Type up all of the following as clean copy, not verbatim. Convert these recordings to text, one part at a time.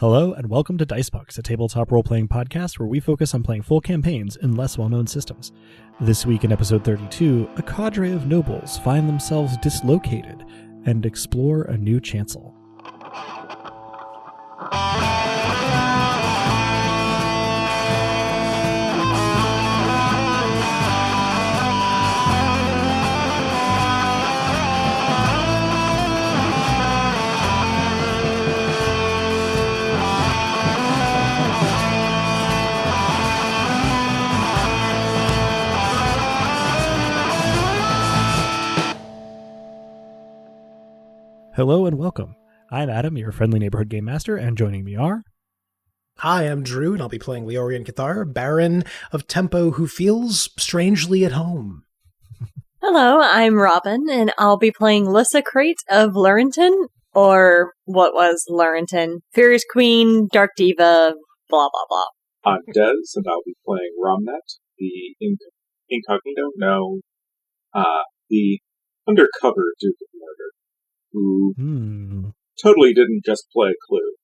Hello, and welcome to Dicebucks, a tabletop role-playing podcast where we focus on playing full campaigns in less well-known systems. This week in episode 32, a cadre of nobles find themselves dislocated and explore a new chancel. Hello and welcome. I'm Adam, your friendly neighborhood game master, and joining me are... Hi, I'm Drew, and I'll be playing Leorian Cathar, Baron of Tempo, who feels strangely at home. Hello, I'm Robin, and I'll be playing Lyssa Crate of Lurenton, or what was Lurenton, Furious Queen, Dark Diva, blah blah blah. I'm Des, and I'll be playing Romnet, the the undercover Duke of Murder, who totally didn't just play Clue.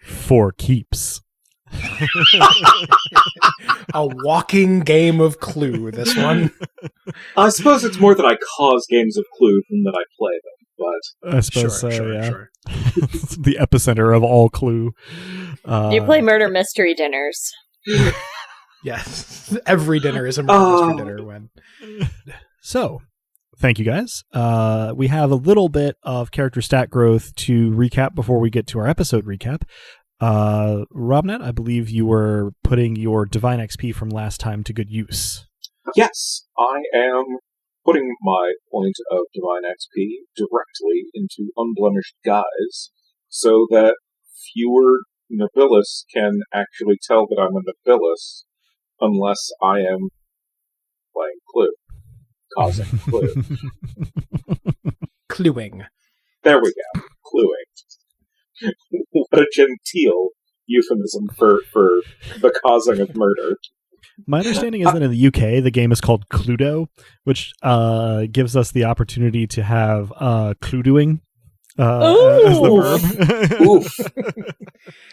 For keeps. A walking game of Clue, this one. I suppose it's more that I cause games of Clue than that I play them, but... I suppose sure. It's the epicenter of all Clue. You play murder mystery dinners. Yes, every dinner is a murder mystery dinner when... So... Thank you, guys. We have a little bit of character stat growth to recap before we get to our episode recap. Robnet, I believe you were putting your Divine XP from last time to good use. Yes, I am putting my point of Divine XP directly into Unblemished Guise, so that fewer Nobilis can actually tell that I'm a Nobilis unless I am playing Clue. Causing clue. Cluing. There we go. Cluing. What a genteel euphemism for the causing of murder. My understanding is that in the UK, the game is called Cluedo, which gives us the opportunity to have Cluedoing as the verb. Oof.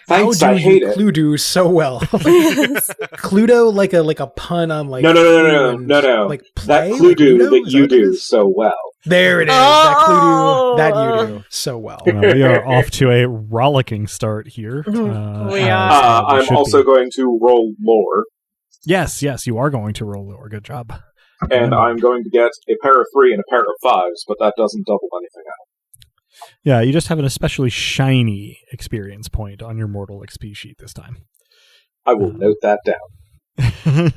Thanks, I hate it. Cluedo so well. Cluedo like a pun on like no. Like play? That Cluedo Cluedo? that you do so well. There it is. That Cluedo that you do so well. We are off to a rollicking start here. We are. I'm also going to roll lore. Yes, you are going to roll lore. Good job. And I'm going to get a pair of 3 and a pair of 5s, but that doesn't double anything out. Yeah, you just have an especially shiny experience point on your mortal XP sheet this time. I will note that down.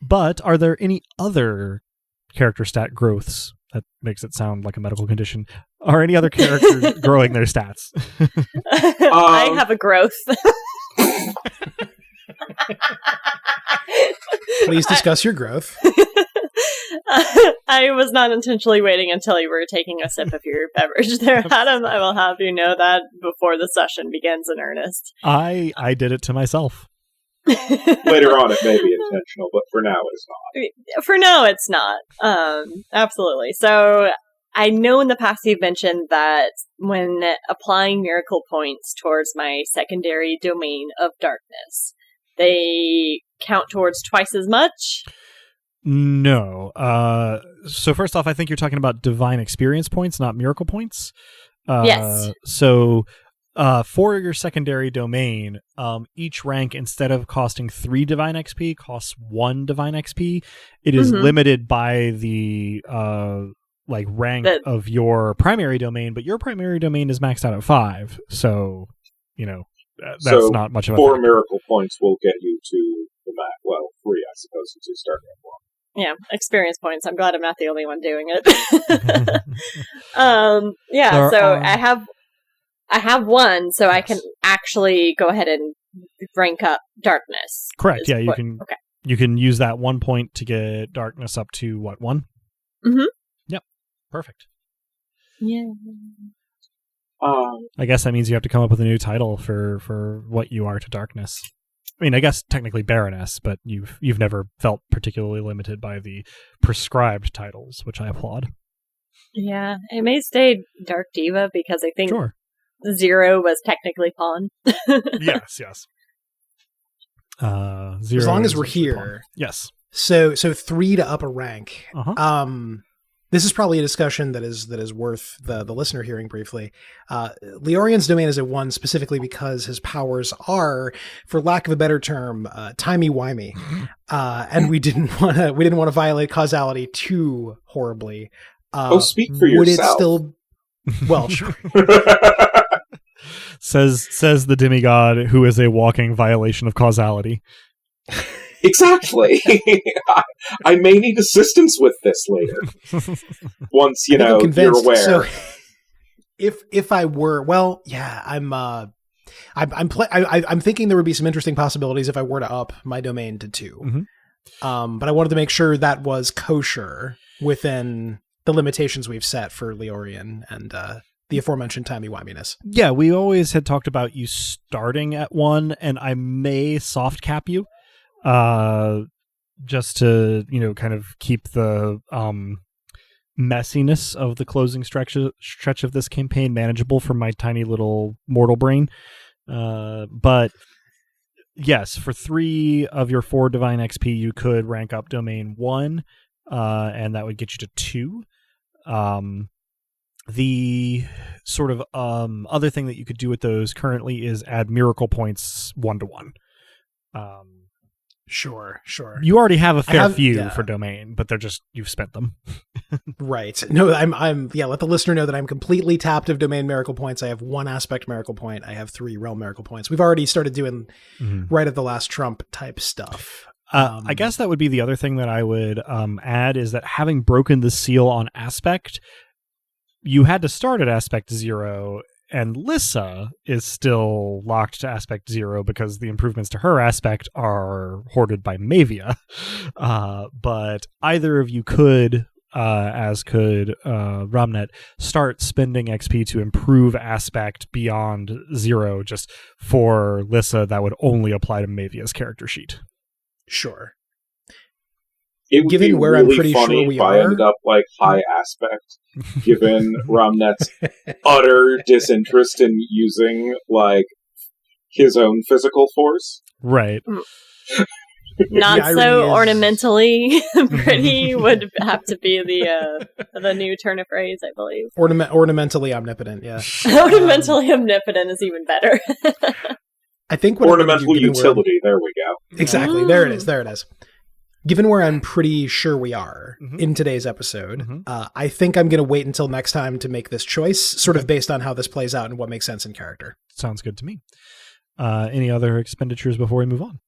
But are there any other character stat growths? That makes it sound like a medical condition. Are any other characters growing their stats? I have a growth. Please discuss your growth. I was not intentionally waiting until you were taking a sip of your beverage there, Adam. I will have you know that before the session begins in earnest. I did it to myself. Later on it may be intentional, but for now it's not. For now it's not. Absolutely. So I know in the past you've mentioned that when applying miracle points towards my secondary domain of darkness, they count towards twice as much. No. So first off, I think you're talking about divine experience points, not miracle points. Yes. So for your secondary domain, each rank, instead of costing 3 divine XP, costs 1 divine XP. It is limited by the rank of your primary domain, but your primary domain is maxed out at 5. So, that's not much of a 4 factor. miracle points will get you to the max. Well, 3, I suppose, since you started at 1. Yeah, experience points. I'm glad I'm not the only one doing it. I have 1, so yes. I can actually go ahead and rank up darkness. Correct. Yeah, you can. Okay. You can use that 1 point to get darkness up to what, 1? Mm-hmm. Yep. Perfect. Yeah. I guess that means you have to come up with a new title for what you are to darkness. I mean, I guess technically Baroness, but you've never felt particularly limited by the prescribed titles, which I applaud. Yeah, it may stay Dark Diva because I think Sure. 0 was technically pawn. Yes. 0 As long as is we're actually here. pawn. Yes. So 3 to up a rank. Uh-huh. This is probably a discussion that is worth the listener hearing briefly. Leorian's domain is a 1 specifically because his powers are, for lack of a better term, timey-wimey. And we didn't want to violate causality too horribly. Speak for would yourself. it still? Well, sure. says the demigod, who is a walking violation of causality. Exactly. I may need assistance with this later. Once I think I'm you're convinced. aware. So, if I were, well, yeah, I'm thinking there would be some interesting possibilities if I were to up my domain to 2. Mm-hmm. But I wanted to make sure that was kosher within the limitations we've set for Leorian and the aforementioned timey-wiminess. Yeah, we always had talked about you starting at 1, and I may soft cap you, just to kind of keep the messiness of the closing stretch of this campaign manageable for my tiny little mortal brain. But yes, for 3 of your 4 divine XP, you could rank up domain 1, and that would get you to 2. The sort of other thing that you could do with those currently is add miracle points 1-to-1. Sure. You already have a fair few for domain, but they're just, you've spent them. Right. No, I'm let the listener know that I'm completely tapped of domain miracle points. I have 1 aspect miracle point. I have 3 realm miracle points. We've already started doing right at the last Trump type stuff. I guess that would be the other thing that I would add is that having broken the seal on aspect, you had to start at aspect 0, and Lissa is still locked to aspect 0 because the improvements to her aspect are hoarded by Mavia. But either of you could, as could Romnet, start spending XP to improve aspect beyond 0. Just for Lissa, that would only apply to Mavia's character sheet. Sure. It would Given be where really I'm pretty funny sure we if I are, ended up like high aspect, given Romnet's utter disinterest in using like his own physical force. Right. Not so ornamentally pretty would have to be the new turn of phrase, I believe. Ornamentally omnipotent, yeah. Ornamentally omnipotent is even better. I think what ornamental utility. There we go. Exactly. There it is. Given where I'm pretty sure we are in today's episode, I think I'm going to wait until next time to make this choice, sort of based on how this plays out and what makes sense in character. Sounds good to me. Any other expenditures before we move on?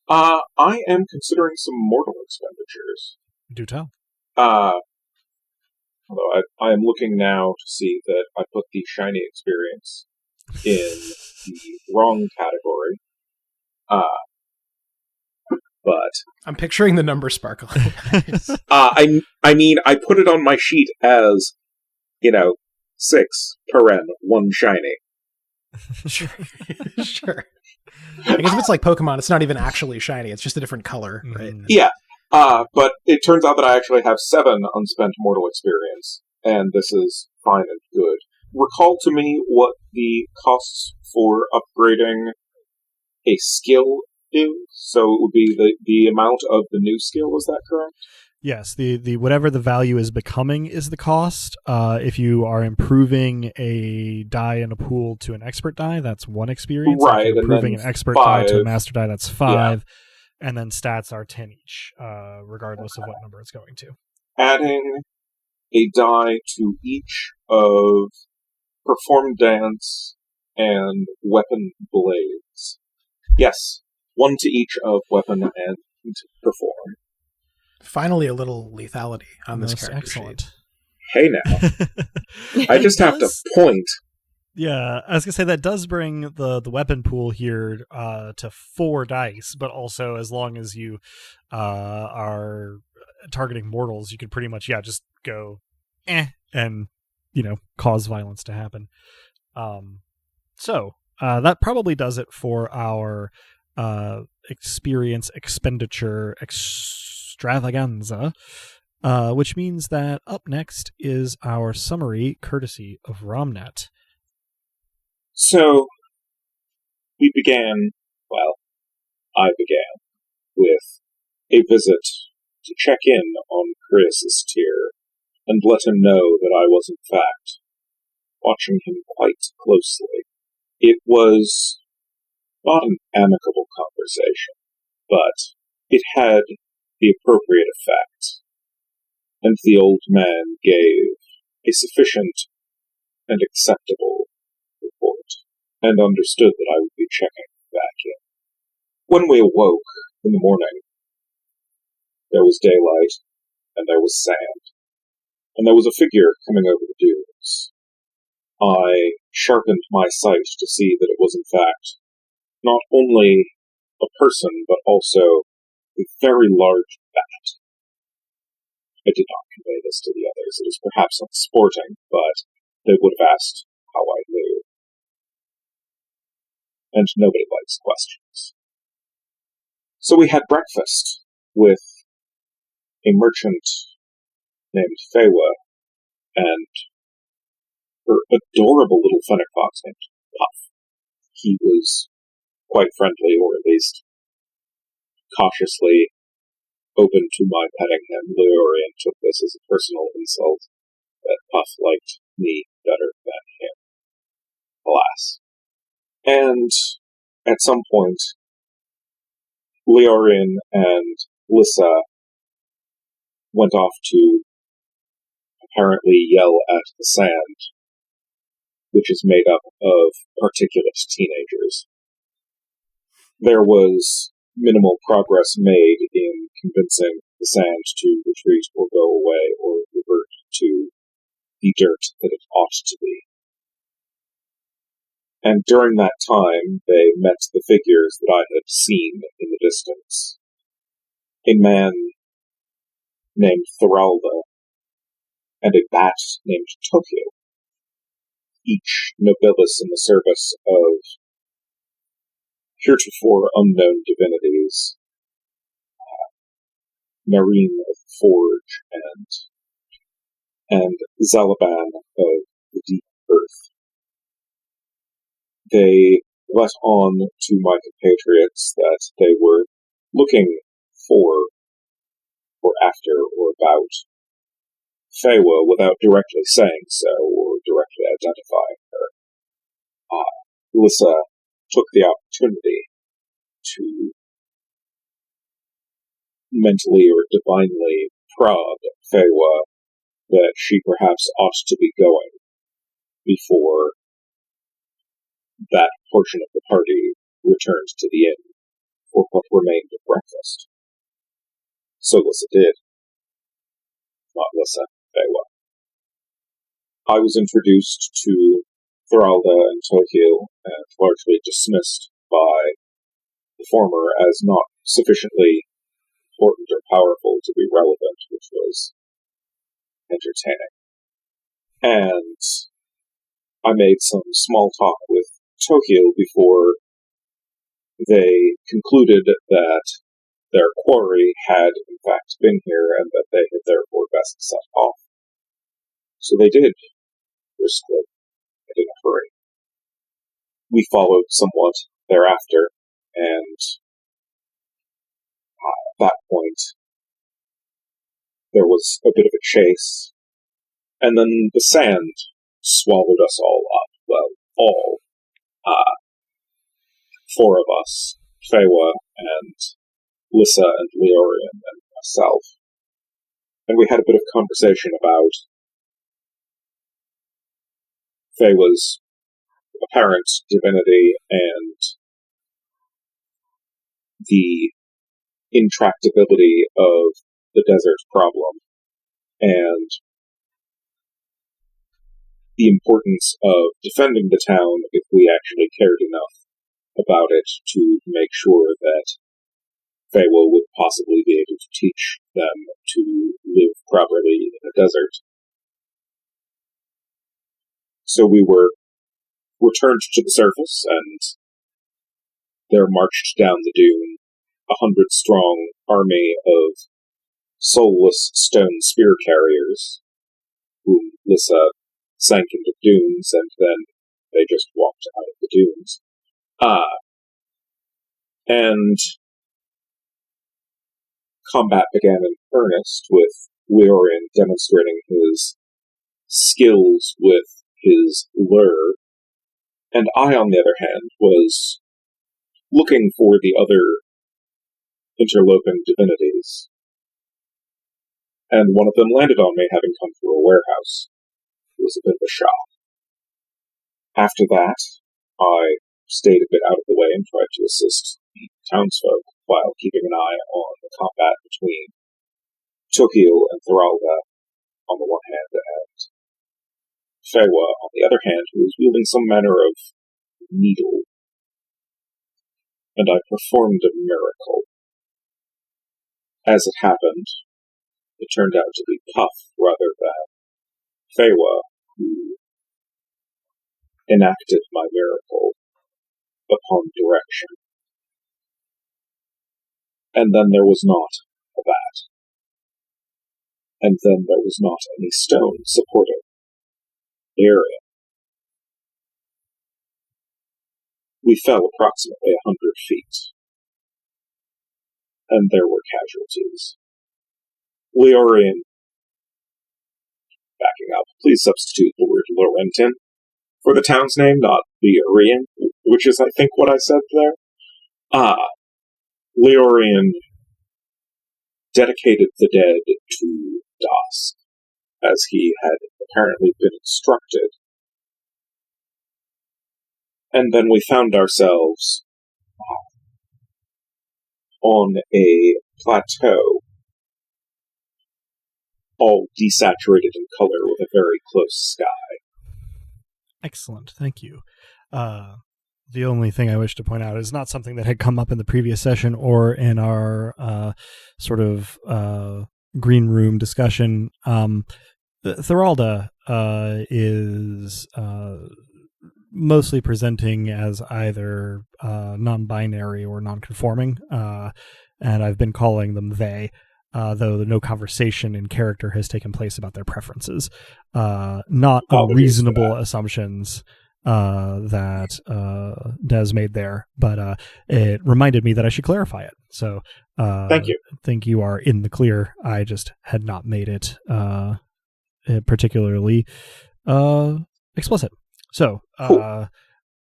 I am considering some mortal expenditures. Do tell. Although I am looking now to see that I put the shiny experience in the wrong category. But I'm picturing the number sparkle. I mean, I put it on my sheet as, 6, 1 shiny. Sure. I guess if it's like Pokemon, it's not even actually shiny. It's just a different color, right? Yeah. But it turns out that I actually have 7 unspent mortal experience, and this is fine and good. Recall to me what the costs for upgrading a skill is. So it would be the amount of the new skill, is that correct? Yes, the whatever the value is becoming is the cost. If you are improving a die in a pool to an expert die, that's 1 experience. Right, if you're improving an expert 5. die to a master die, that's 5. Yeah. And then stats are 10 each, regardless of what number it's going to. Adding a die to each of Perform Dance and Weapon Blades. Yes, 1 to each of Weapon and Perform. Finally, a little lethality on this character excellent sheet. Hey now. I just have to point. Yeah, I was going to say that does bring the weapon pool here to 4 dice, but also as long as you are targeting mortals, you could pretty much, just go and, cause violence to happen. So that probably does it for our experience expenditure extravaganza. which means that up next is our summary, courtesy of Romnet. So, we began, I began, with a visit to check in on Chris' tier and let him know that I was, in fact, watching him quite closely. It was not an amicable conversation, but it had the appropriate effect, and the old man gave a sufficient and acceptable report, and understood that I would be checking back in. When we awoke in the morning, there was daylight, and there was sand, and there was a figure coming over the dunes. I sharpened my sight to see that it was, in fact, not only a person, but also a very large bat. I did not convey this to the others. It is perhaps unsporting, but they would have asked how I knew. And nobody likes questions. So we had breakfast with a merchant named Fewa and her adorable little fennec fox named Puff. He was quite friendly, or at least cautiously open to my petting him. Leorian took this as a personal insult that Puff liked me better than him. Alas. And at some point, Leorian and Lissa went off to apparently yell at the sand, which is made up of particulate teenagers. There was minimal progress made in convincing the sand to retreat or go away or revert to the dirt that it ought to be. And during that time, they met the figures that I had seen in the distance. A man named Thoralda and a bat named Tokyo, each nobilis in the service of heretofore unknown divinities, Marine of the Forge and Zalaban of the Deep Earth. They let on to my compatriots that they were looking for, or after, or about Fewa without directly saying so, or directly identifying her. Lissa took the opportunity to mentally or divinely prod Fewa that she perhaps ought to be going before that portion of the party returned to the inn for what remained of breakfast. So Lissa did. Not Lissa, Fewa. I was introduced to Thoralda and Tokyo and largely dismissed by the former as not sufficiently important or powerful to be relevant, which was entertaining. And I made some small talk with Tokyo before they concluded that their quarry had in fact been here and that they had therefore best set off. So they did, briskly, and in a hurry. We followed somewhat thereafter, and at that point there was a bit of a chase, and then the sand swallowed us all up. Well, all. 4 of us, Fewa and Lissa and Leorian and myself. And we had a bit of conversation about Fewa's apparent divinity and the intractability of the desert problem, and the importance of defending the town if we actually cared enough about it to make sure that Fewa would possibly be able to teach them to live properly in a desert. So we were returned to the surface, and there marched down the dune 100-strong army of soulless stone spear carriers, whom Lissa sank into dunes, and then they just walked out of the dunes. And combat began in earnest, with Leorian demonstrating his skills with his lure, and I, on the other hand, was looking for the other interloping divinities. And one of them landed on me, having come through a warehouse. It was a bit of a shock. After that, I stayed a bit out of the way and tried to assist the townsfolk while keeping an eye on the combat between Tokyo and Thoralda on the one hand, and Fewa on the other hand, who was wielding some manner of needle. And I performed a miracle. As it happened, it turned out to be Puff rather than Fewa who enacted my miracle upon direction. And then there was not a bat. And then there was not any stone supporting the area. We fell approximately 100 feet. And there were casualties. Leorian, backing up, please substitute the word Laurentin for the town's name, not Leorian, which is, I think, what I said there. Leorian dedicated the dead to Dusk, as he had apparently been instructed. And then we found ourselves on a plateau, all desaturated in color with a very close sky. Excellent, thank you. The only thing I wish to point out is not something that had come up in the previous session or in our sort of green room discussion. Thoralda is mostly presenting as either non-binary or non-conforming, and I've been calling them they, though no conversation in character has taken place about their preferences. Not unreasonable assumptions that Des made there, but it reminded me that I should clarify it. So thank you. I think you are in the clear. I just had not made it particularly explicit. So Cool.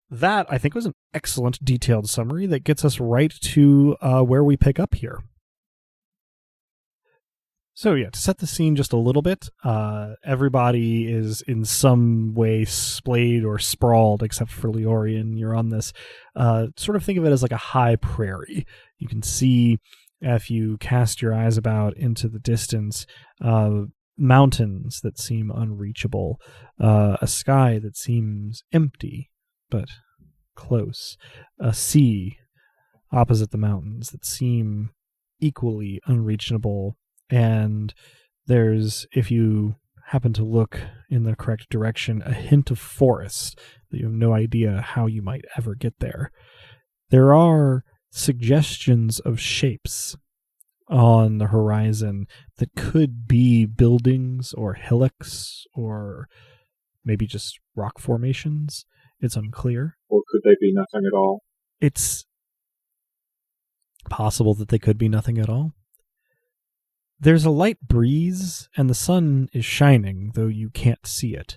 That, I think, was an excellent detailed summary that gets us right to where we pick up here. So yeah, to set the scene just a little bit, everybody is in some way splayed or sprawled, except for Leorian. You're on this, sort of think of it as like a high prairie. You can see, if you cast your eyes about into the distance, mountains that seem unreachable, a sky that seems empty but close, a sea opposite the mountains that seem equally unreachable. And there's, if you happen to look in the correct direction, a hint of forest that you have no idea how you might ever get there. There are suggestions of shapes on the horizon that could be buildings or hillocks or maybe just rock formations. It's unclear. Or could they be nothing at all? It's possible that they could be nothing at all. There's a light breeze, and the sun is shining, though you can't see it.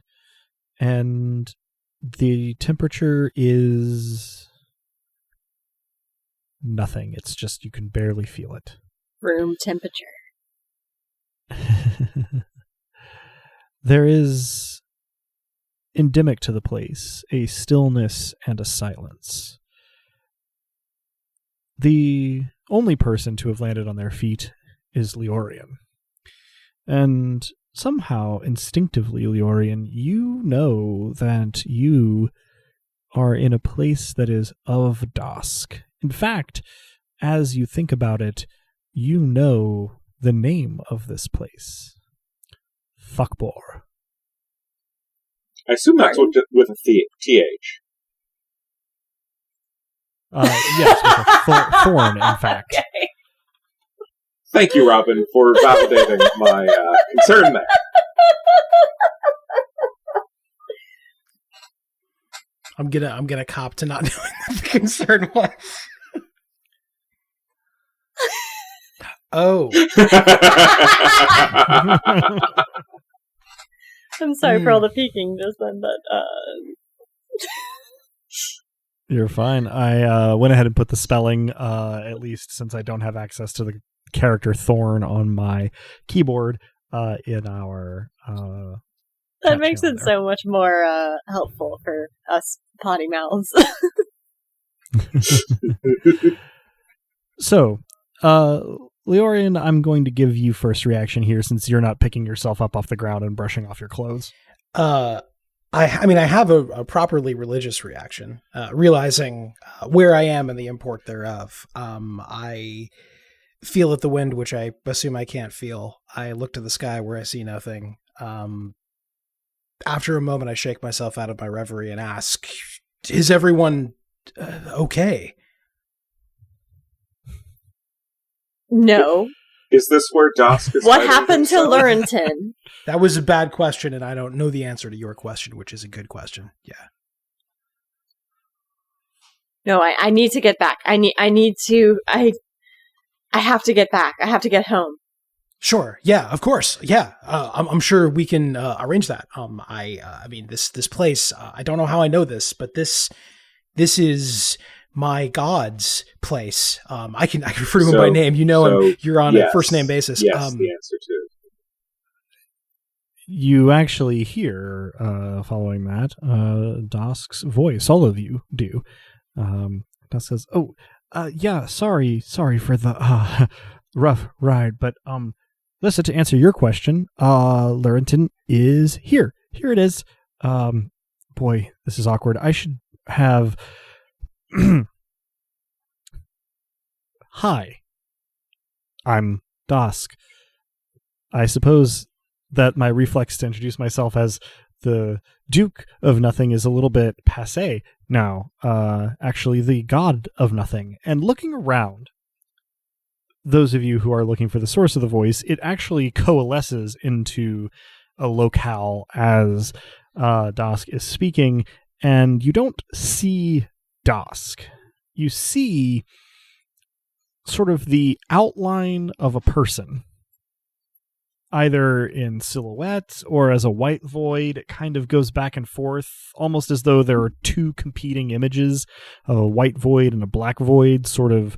And the temperature is nothing. It's just you can barely feel it. Room temperature. There is, endemic to the place, a stillness and a silence. The only person to have landed on their feet is Leorian. And somehow, instinctively, Leorian, you know that you are in a place that is of dusk. In fact, as you think about it, you know the name of this place. Þockborr. I assume that's with a TH. Yes, with a thorn, in fact. Okay. Thank you, Robin, for validating my concern there. I'm gonna cop to not knowing what the concern was. Oh. I'm sorry for all the peeking just then, but You're fine. I went ahead and put the spelling, at least since I don't have access to the character Thorn on my keyboard, in our that makes it there. so much more helpful for us potty mouths. So, Leorian, I'm going to give you first reaction here since you're not picking yourself up off the ground and brushing off your clothes. I mean, I have a properly religious reaction, realizing where I am and the import thereof. I feel at the wind, which I assume I can't feel. I look to the sky where I see nothing. After a moment, I shake myself out of my reverie and ask, is everyone okay? No. Is this where Dosk is What hiding happened to himself? Laurenton? That was a bad question, and I don't know the answer to your question, which is a good question. Yeah. No, I need to get back. I have to get back. I have to get home. Sure. Yeah, of course. Yeah. I'm sure we can arrange that. I mean, this place, I don't know how I know this, but this is my god's place. I can refer to him by name, and you're on a first name basis. Yes, the answer to. You actually hear, following that, Dosk's voice. All of you do. Dosk says, yeah, sorry for the rough ride, but listen, to answer your question, Laurenton is here. Here it is. Boy, this is awkward. I should have... Hi. I'm Dosk. I suppose that my reflex to introduce myself as the Duke of Nothing is a little bit passé now. Actually, the God of Nothing. And looking around, those of you who are looking for the source of the voice, it actually coalesces into a locale as Dosk is speaking, and you don't see Dosk. You see sort of the outline of a person, either in silhouette or as a white void. It kind of goes back and forth, almost as though there are two competing images, a white void and a black void, sort of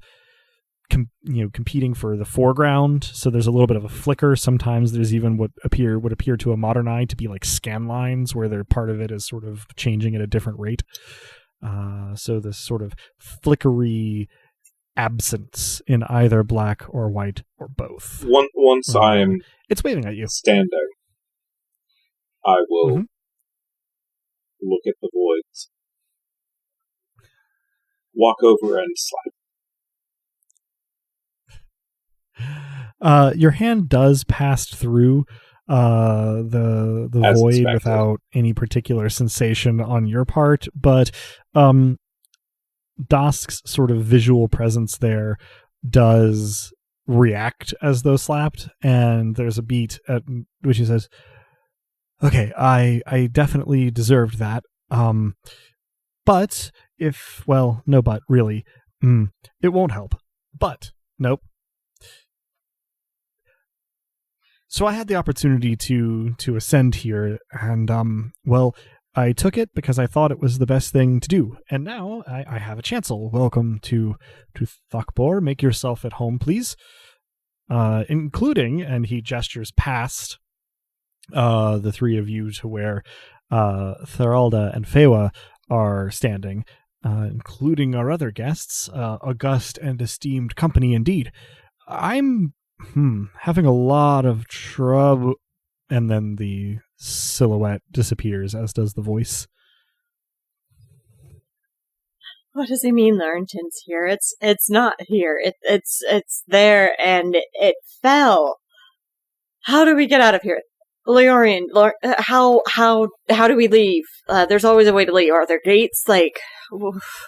competing for the foreground. So there's a little bit of a flicker. Sometimes there's even what would appear to a modern eye to be like scan lines, where their part of it is sort of changing at a different rate. So this sort of flickery absence in either black or white or both. Once I'm it's waving at you. Standing, I will look at the voids, walk over and slap. Your hand does pass through the As void expected. without any particular sensation on your part, but Dosk's sort of visual presence there does react as though slapped, and there's a beat at which he says, okay, I definitely deserved that, but if, well, no but, really, it won't help, but, nope. So I had the opportunity to ascend here, and, well, I took it because I thought it was the best thing to do, and now I have a chancel. Welcome to Þockborr. Make yourself at home, please. Including, and he gestures past the three of you to where Thoralda and Fewa are standing, including our other guests, august and esteemed company indeed. I'm having a lot of trouble, and then the silhouette disappears, as does the voice. What does he mean, Laurenton's here? It's not here. It's there, and it fell. How do we get out of here, Leorian? How do we leave? There's always a way to leave. Are there gates? Like, oof.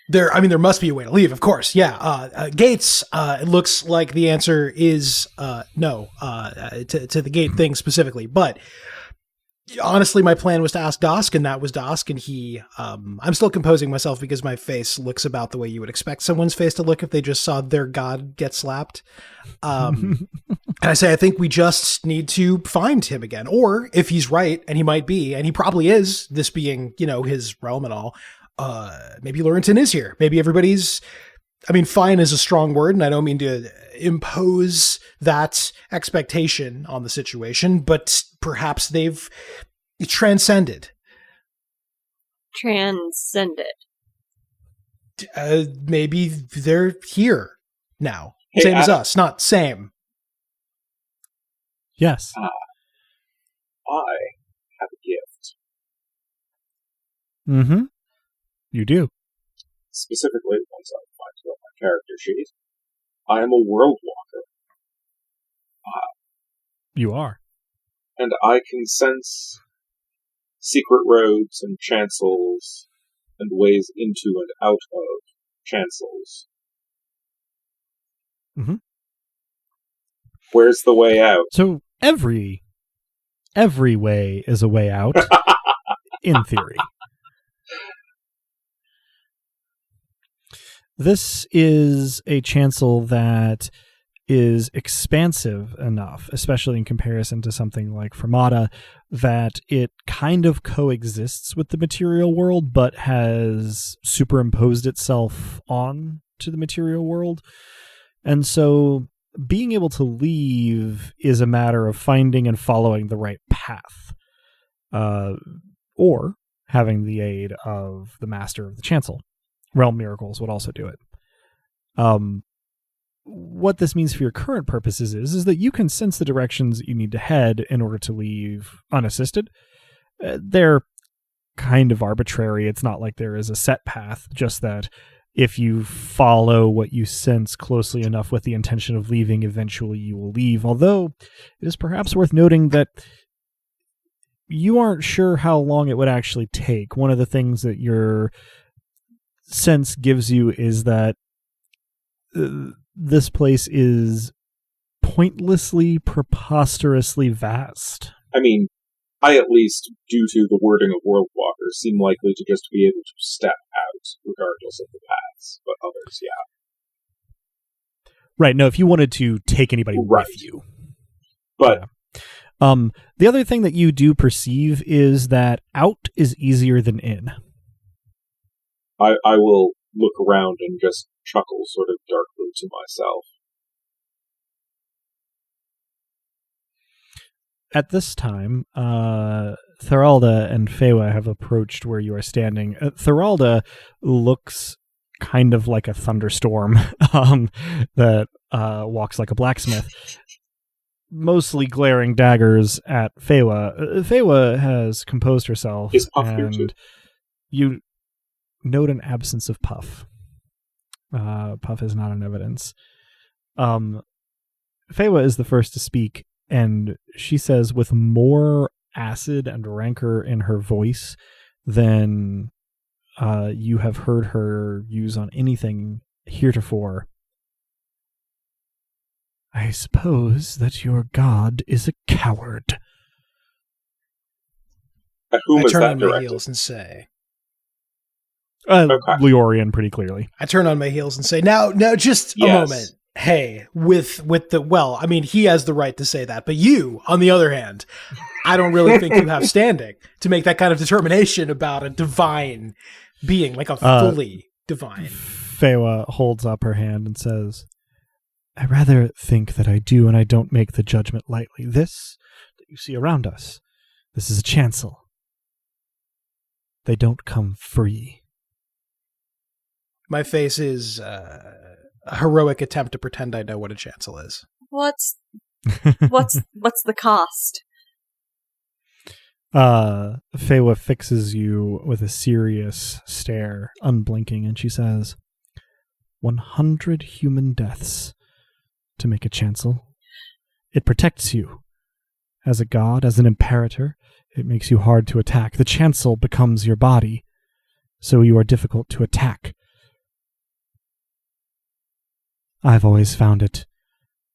There must be a way to leave, of course. Yeah. Gates, it looks like the answer is no to the gate thing specifically. But honestly, my plan was to ask Dosk, and that was Dosk. And he, I'm still composing myself because my face looks about the way you would expect someone's face to look if they just saw their god get slapped. And I say, I think we just need to find him again. Or if he's right, and he might be, and he probably is, this being, his realm and all, maybe Laurenton is here. Maybe everybody's, fine is a strong word, and I don't mean to impose that expectation on the situation, but perhaps they've transcended. Transcended. Maybe they're here now. Same as us, not same. Yes. I have a gift. Mm-hmm. You do. Specifically, once I find it on my character sheet, I am a world walker. You are. And I can sense secret roads and chancels and ways into and out of chancels. Mm-hmm. Where's the way out? So every way is a way out, in theory. This is a chancel that is expansive enough, especially in comparison to something like Fermata, that it kind of coexists with the material world, but has superimposed itself on to the material world. And so being able to leave is a matter of finding and following the right path, or having the aid of the master of the chancel. Realm miracles would also do it. What this means for your current purposes is that you can sense the directions you need to head in order to leave unassisted. They're kind of arbitrary. It's not like there is a set path, just that if you follow what you sense closely enough with the intention of leaving, eventually you will leave. Although it is perhaps worth noting that you aren't sure how long it would actually take. One of the things that your sense gives you is that this place is pointlessly, preposterously vast. I at least, due to the wording of World Walker, seem likely to just be able to step out, regardless of the paths, but others, yeah. Right, no, if you wanted to take anybody with you. But... Yeah. The other thing that you do perceive is that out is easier than in. I will look around and just chuckle sort of darkly to myself. At this time, Thoralda and Fewa have approached where you are standing. Thoralda looks kind of like a thunderstorm that walks like a blacksmith, mostly glaring daggers at Fewa. Fewa has composed herself, Is Puff here too? and you note an absence of Puff. Puff is not in evidence. Fewa is the first to speak, and she says with more acid and rancor in her voice than you have heard her use on anything heretofore. I suppose that your god is a coward. At whom I is turn that on my directed? heels and say... Okay. Leorian, pretty clearly. I turn on my heels and say, now, just a moment. Hey, he has the right to say that, but you, on the other hand, I don't really think you have standing to make that kind of determination about a divine being, like a fully divine. Fewa holds up her hand and says, I rather think that I do, and I don't make the judgment lightly. This that you see around us, this is a chancel. They don't come free. My face is a heroic attempt to pretend I know what a chancel is. What's the cost? Fewa fixes you with a serious stare, unblinking, and she says, 100 human deaths to make a chancel. It protects you. As a god, as an imperator, it makes you hard to attack. The chancel becomes your body, so you are difficult to attack. I've always found it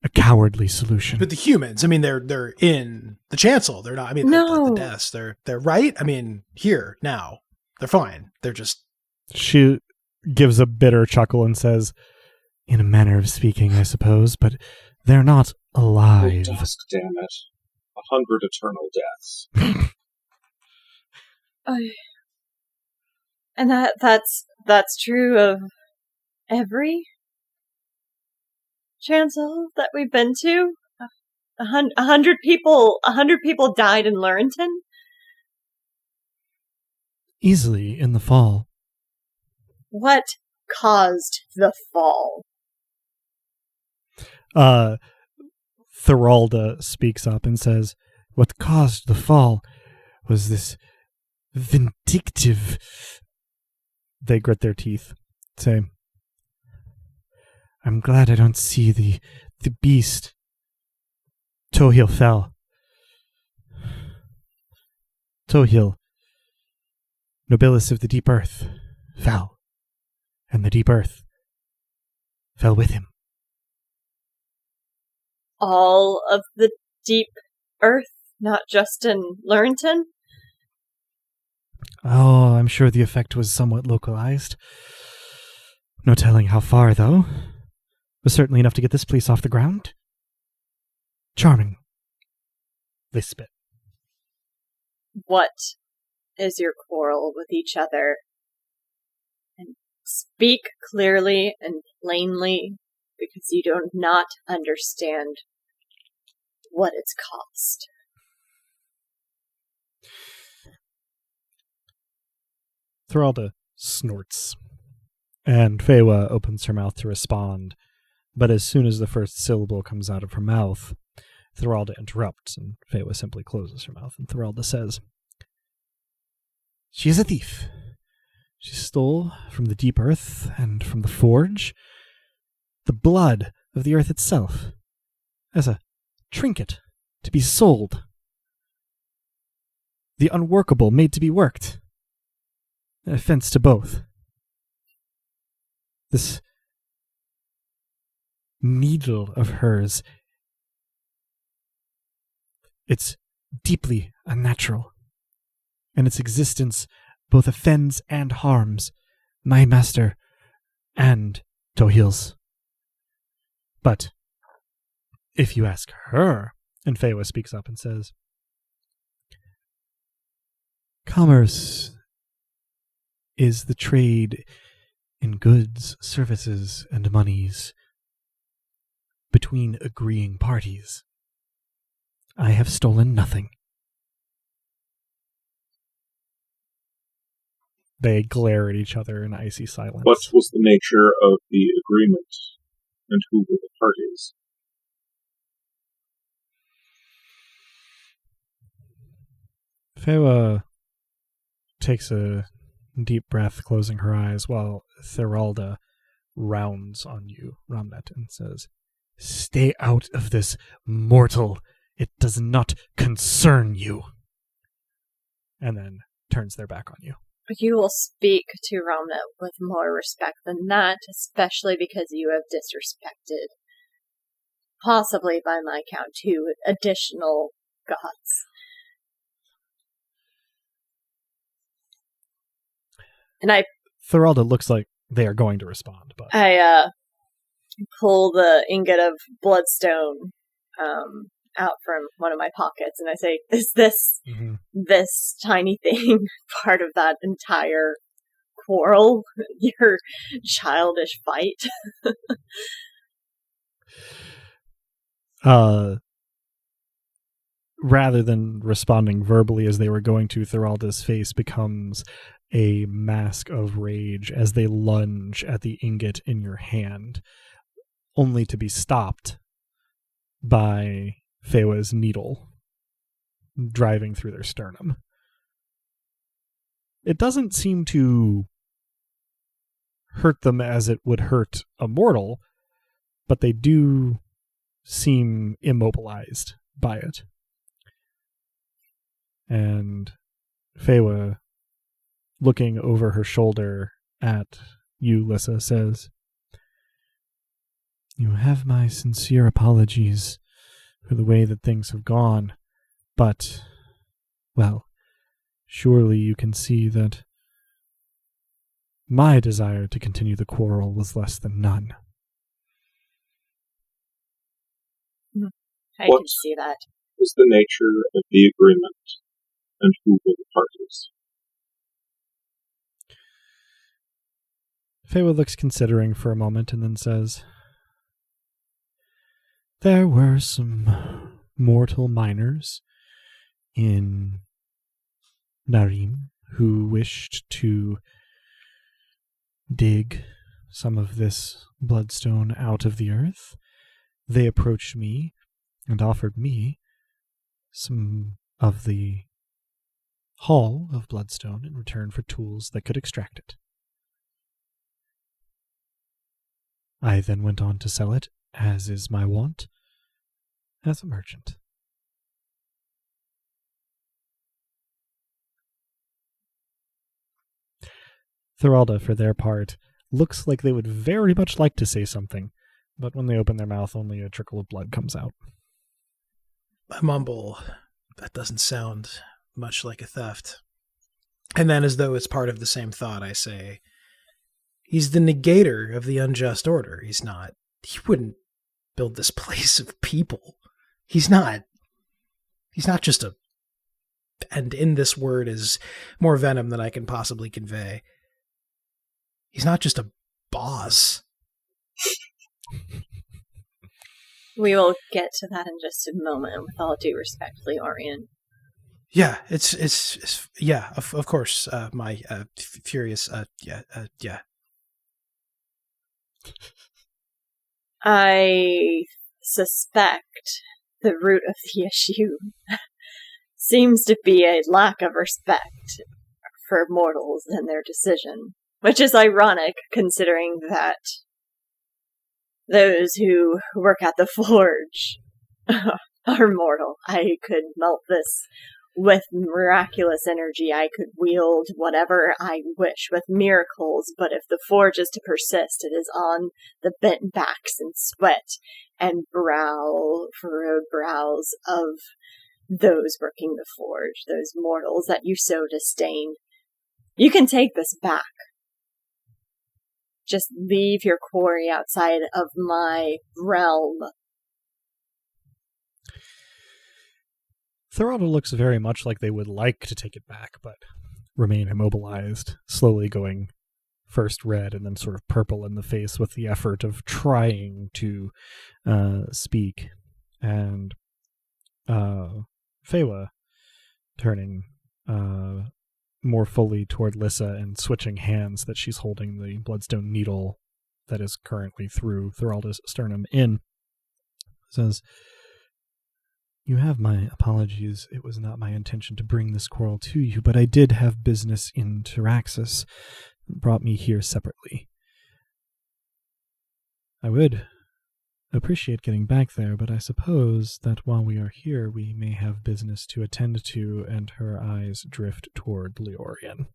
a cowardly solution. But the humans, I mean, they're in the chancel. They're not. I mean, the deaths. They're right. I mean, here now, they're fine. They're just. She gives a bitter chuckle and says, "In a manner of speaking, I suppose, but they're not alive." Oh, dusk, damn it! 100 eternal deaths. And that's true of every chancel that we've been to. 100 people died in Lurenton. Easily in the fall. What caused the fall? Thoralda speaks up and says, "What caused the fall was this vindictive..." They grit their teeth, say, "I'm glad I don't see the beast." Tohil fell. Tohil, Nobilis of the deep earth, fell. And the deep earth fell with him. All of the deep earth, not just in Lurenton? Oh, I'm sure the effect was somewhat localized. No telling how far, though. Was certainly enough to get this place off the ground. Charming. They spit. What is your quarrel with each other? And speak clearly and plainly, because you do not understand what it's cost. Thoralda snorts, and Fewa opens her mouth to respond, but as soon as the first syllable comes out of her mouth, Thoralda interrupts, and Fewa simply closes her mouth, and Thoralda says, "She is a thief. She stole from the deep earth and from the forge the blood of the earth itself as a trinket to be sold. The unworkable made to be worked. An offense to both. This needle of hers, it's deeply unnatural, and its existence both offends and harms my master and Tohil's. But if you ask her," and Fewa speaks up and says, "Commerce is the trade in goods, services, and monies between agreeing parties. I have stolen nothing." They glare at each other in icy silence. What was the nature of the agreement, and who were the parties? Fewa takes a deep breath, closing her eyes, while Thoralda rounds on you, Ramnet, and says, "Stay out of this, mortal. It does not concern you." And then turns their back on you. You will speak to Ramnet with more respect than that, especially because you have disrespected, possibly by my count, 2 additional gods. And Thoralda looks like they are going to respond, but I pull the ingot of bloodstone out from one of my pockets, and I say, "Is this this tiny thing part of that entire quarrel? Your childish fight?" Rather than responding verbally as they were going to, Thoralda's face becomes a mask of rage as they lunge at the ingot in your hand, only to be stopped by Fewa's needle driving through their sternum. It doesn't seem to hurt them as it would hurt a mortal, but they do seem immobilized by it. And Fewa, looking over her shoulder at you, Lissa, says, You have my sincere apologies for the way that things have gone, but, well, surely you can see that my desire to continue the quarrel was less than none. I can see that. What is the nature of the agreement, and who were the parties? Feywa looks considering for a moment and then says, there were some mortal miners in Narim who wished to dig some of this bloodstone out of the earth. They approached me and offered me some of the haul of bloodstone in return for tools that could extract it. I then went on to sell it, as is my wont, as a merchant. Thoralda, for their part, looks like they would very much like to say something, but when they open their mouth, only a trickle of blood comes out. I mumble, that doesn't sound much like a theft. And then, as though it's part of the same thought, I say, he's the negator of the unjust order. He wouldn't build this place of people. He's not just a, and in this word is more venom than I can possibly convey. He's not just a boss. We will get to that in just a moment, with all due respect, Leorian. Yeah, it's yeah, of course, my furious, yeah. I suspect the root of the issue seems to be a lack of respect for mortals and their decision, which is ironic considering that those who work at the forge are mortal. I could melt this with miraculous energy. I could wield whatever I wish with miracles, but if the forge is to persist, it is on the bent backs and sweat and furrowed brows of those working the forge, those mortals that you so disdain. You can take this back. Just leave your quarry outside of my realm. Thoralda looks very much like they would like to take it back, but remain immobilized, slowly going first red and then sort of purple in the face with the effort of trying to speak. And Feywa, turning more fully toward Lissa and switching hands that she's holding the bloodstone needle that is currently through Thoralda's sternum in, says, you have my apologies. It was not my intention to bring this quarrel to you, but I did have business in Taraxis that brought me here separately. I would appreciate getting back there, but I suppose that while we are here, we may have business to attend to, and her eyes drift toward Leorian.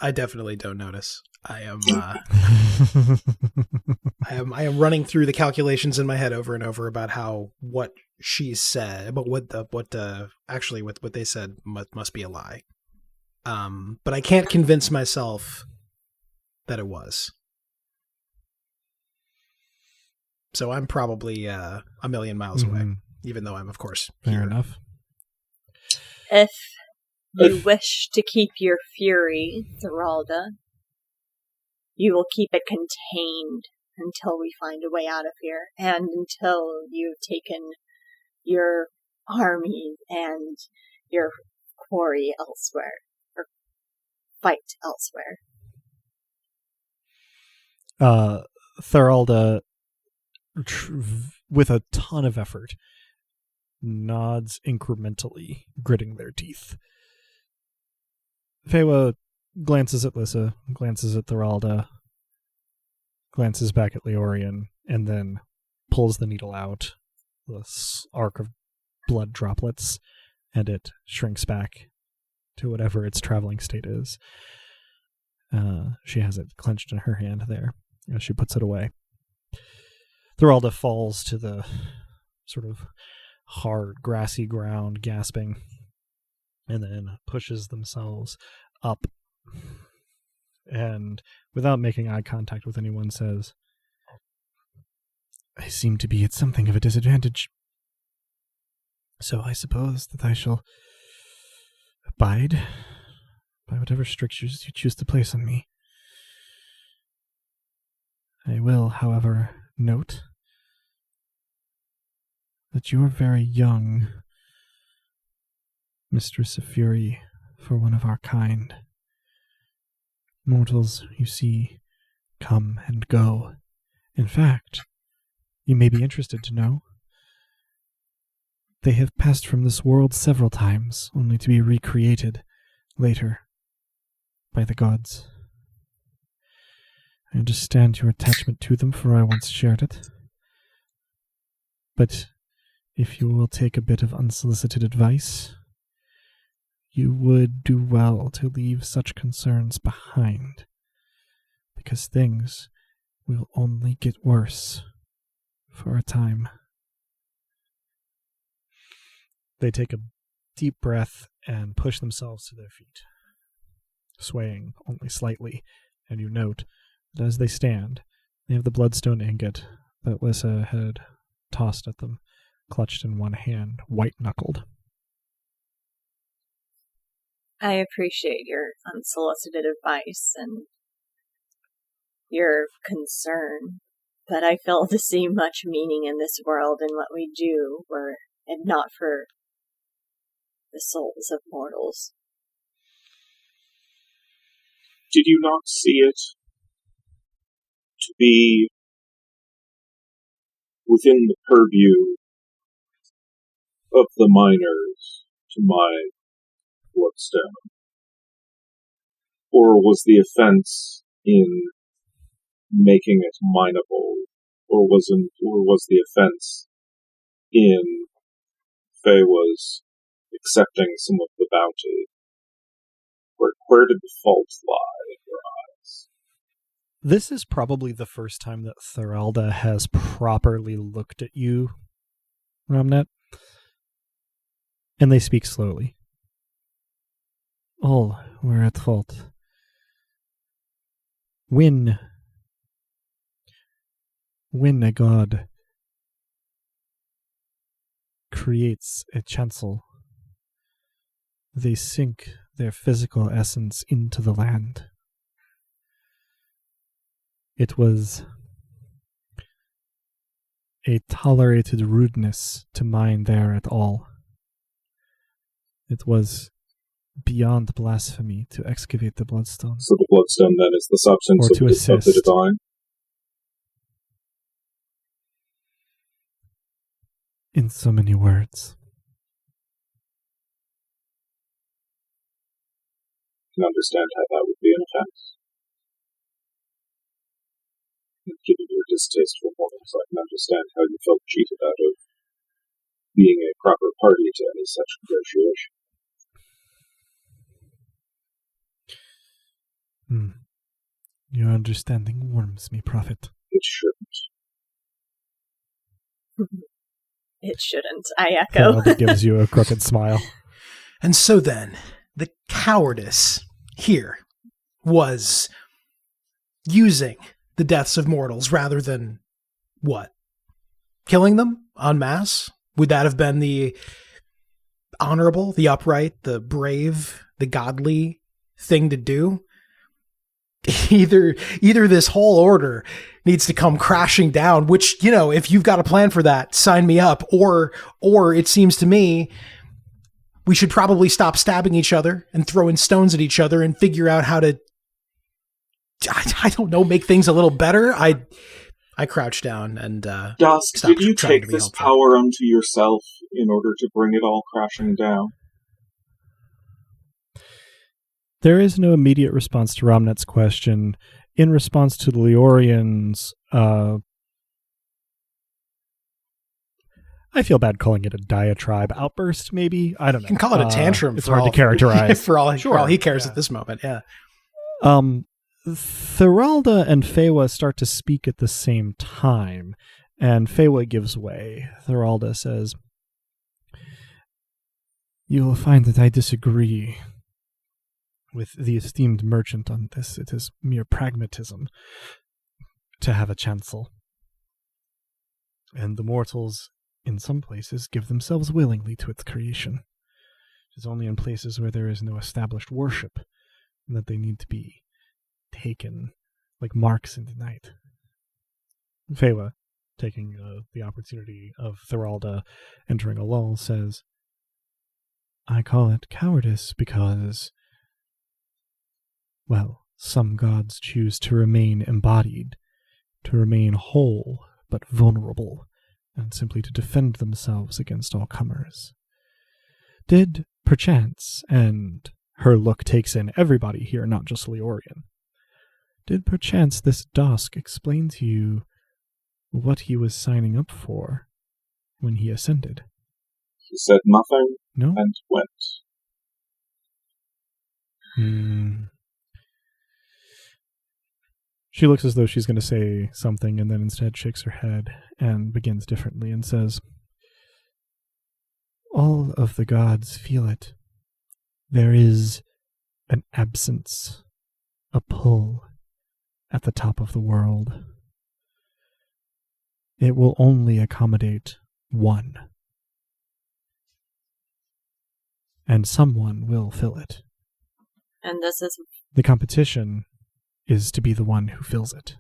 I definitely don't notice. I am I am running through the calculations in my head over and over about what she said, about what they said must be a lie. But I can't convince myself that it was. So I'm probably a million miles away, even though I'm, of course, Fair here. enough. If you wish to keep your fury, Thoralda, you will keep it contained until we find a way out of here, and until you've taken your army and your quarry elsewhere, or fight elsewhere. Thoralda, with a ton of effort, nods incrementally, gritting their teeth. Feywa glances at Lissa, glances at Thoralda, glances back at Leorian, and then pulls the needle out, this arc of blood droplets, and it shrinks back to whatever its traveling state is. She has it clenched in her hand there. She puts it away. Thorelda falls to the sort of hard, grassy ground, gasping, and then pushes themselves up. And without making eye contact with anyone, says, I seem to be at something of a disadvantage. So I suppose that I shall abide by whatever strictures you choose to place on me. I will, however, note that you are very young, Mistress of Fury, for one of our kind. Mortals, you see, come and go. In fact, you may be interested to know, they have passed from this world several times, only to be recreated later by the gods. I understand your attachment to them, for I once shared it. But if you will take a bit of unsolicited advice, you would do well to leave such concerns behind, because things will only get worse for a time. They take a deep breath and push themselves to their feet, swaying only slightly, and you note that as they stand, they have the bloodstone ingot that Lyssa had tossed at them, clutched in one hand, white-knuckled. I appreciate your unsolicited advice and your concern, but I fail to see much meaning in this world in what we do, were it not for the souls of mortals. Did you not see it to be within the purview of the miners to mine bloodstone? Or was the offense in making it mineable, or was the offense in Feywa's accepting some of the bounty? Where did the fault lie in your eyes? This is probably the first time that Thorelda has properly looked at you, Ramnet. And they speak slowly. All were at fault. When a god creates a chancel, they sink their physical essence into the land. It was a tolerated rudeness to mine there at all. It was beyond blasphemy to excavate the bloodstone. So the bloodstone then is the substance of the divine? In so many words. I can understand how that would be an offense. And given your distaste for mortals, I can understand how you felt cheated out of being a proper party to any such negotiation. Your understanding warms me, Prophet. It shouldn't. It shouldn't, I echo. Thorelda gives you a crooked smile. And so then, the cowardice here was using the deaths of mortals rather than what? Killing them en masse? Would that have been the honorable, the upright, the brave, the godly thing to do? Either this whole order needs to come crashing down, which, if you've got a plan for that, sign me up. Or it seems to me we should probably stop stabbing each other and throwing stones at each other and figure out how to, I don't know, make things a little better. I crouched down and Dusk, did you take this power unto yourself in order to bring it all crashing down? There is no immediate response to Ramnet's question. In response to the Leorians, I feel bad calling it a diatribe outburst, maybe? I don't know. You can call it a tantrum. It's hard to characterize. for all he cares at this moment, yeah. Thoralda and Fewa start to speak at the same time, and Fewa gives way. Thoralda says, "You will find that I disagree with the esteemed merchant on this. It is mere pragmatism to have a chancel. And the mortals, in some places, give themselves willingly to its creation. It is only in places where there is no established worship that they need to be taken like marks in the night." Fewa, taking the opportunity of Thoralda entering a lull, says, "I call it cowardice because, well, some gods choose to remain embodied, to remain whole but vulnerable, and simply to defend themselves against all comers. Did, perchance, and her look takes in everybody here, not just Leorian, did perchance this Dusk explain to you what he was signing up for when he ascended?" He said nothing No? and went. She looks as though she's going to say something and then instead shakes her head and begins differently and says, "All of the gods feel it. There is an absence, a pull at the top of the world. It will only accommodate one. And someone will fill it. And this is... The competition is to be the one who fills it."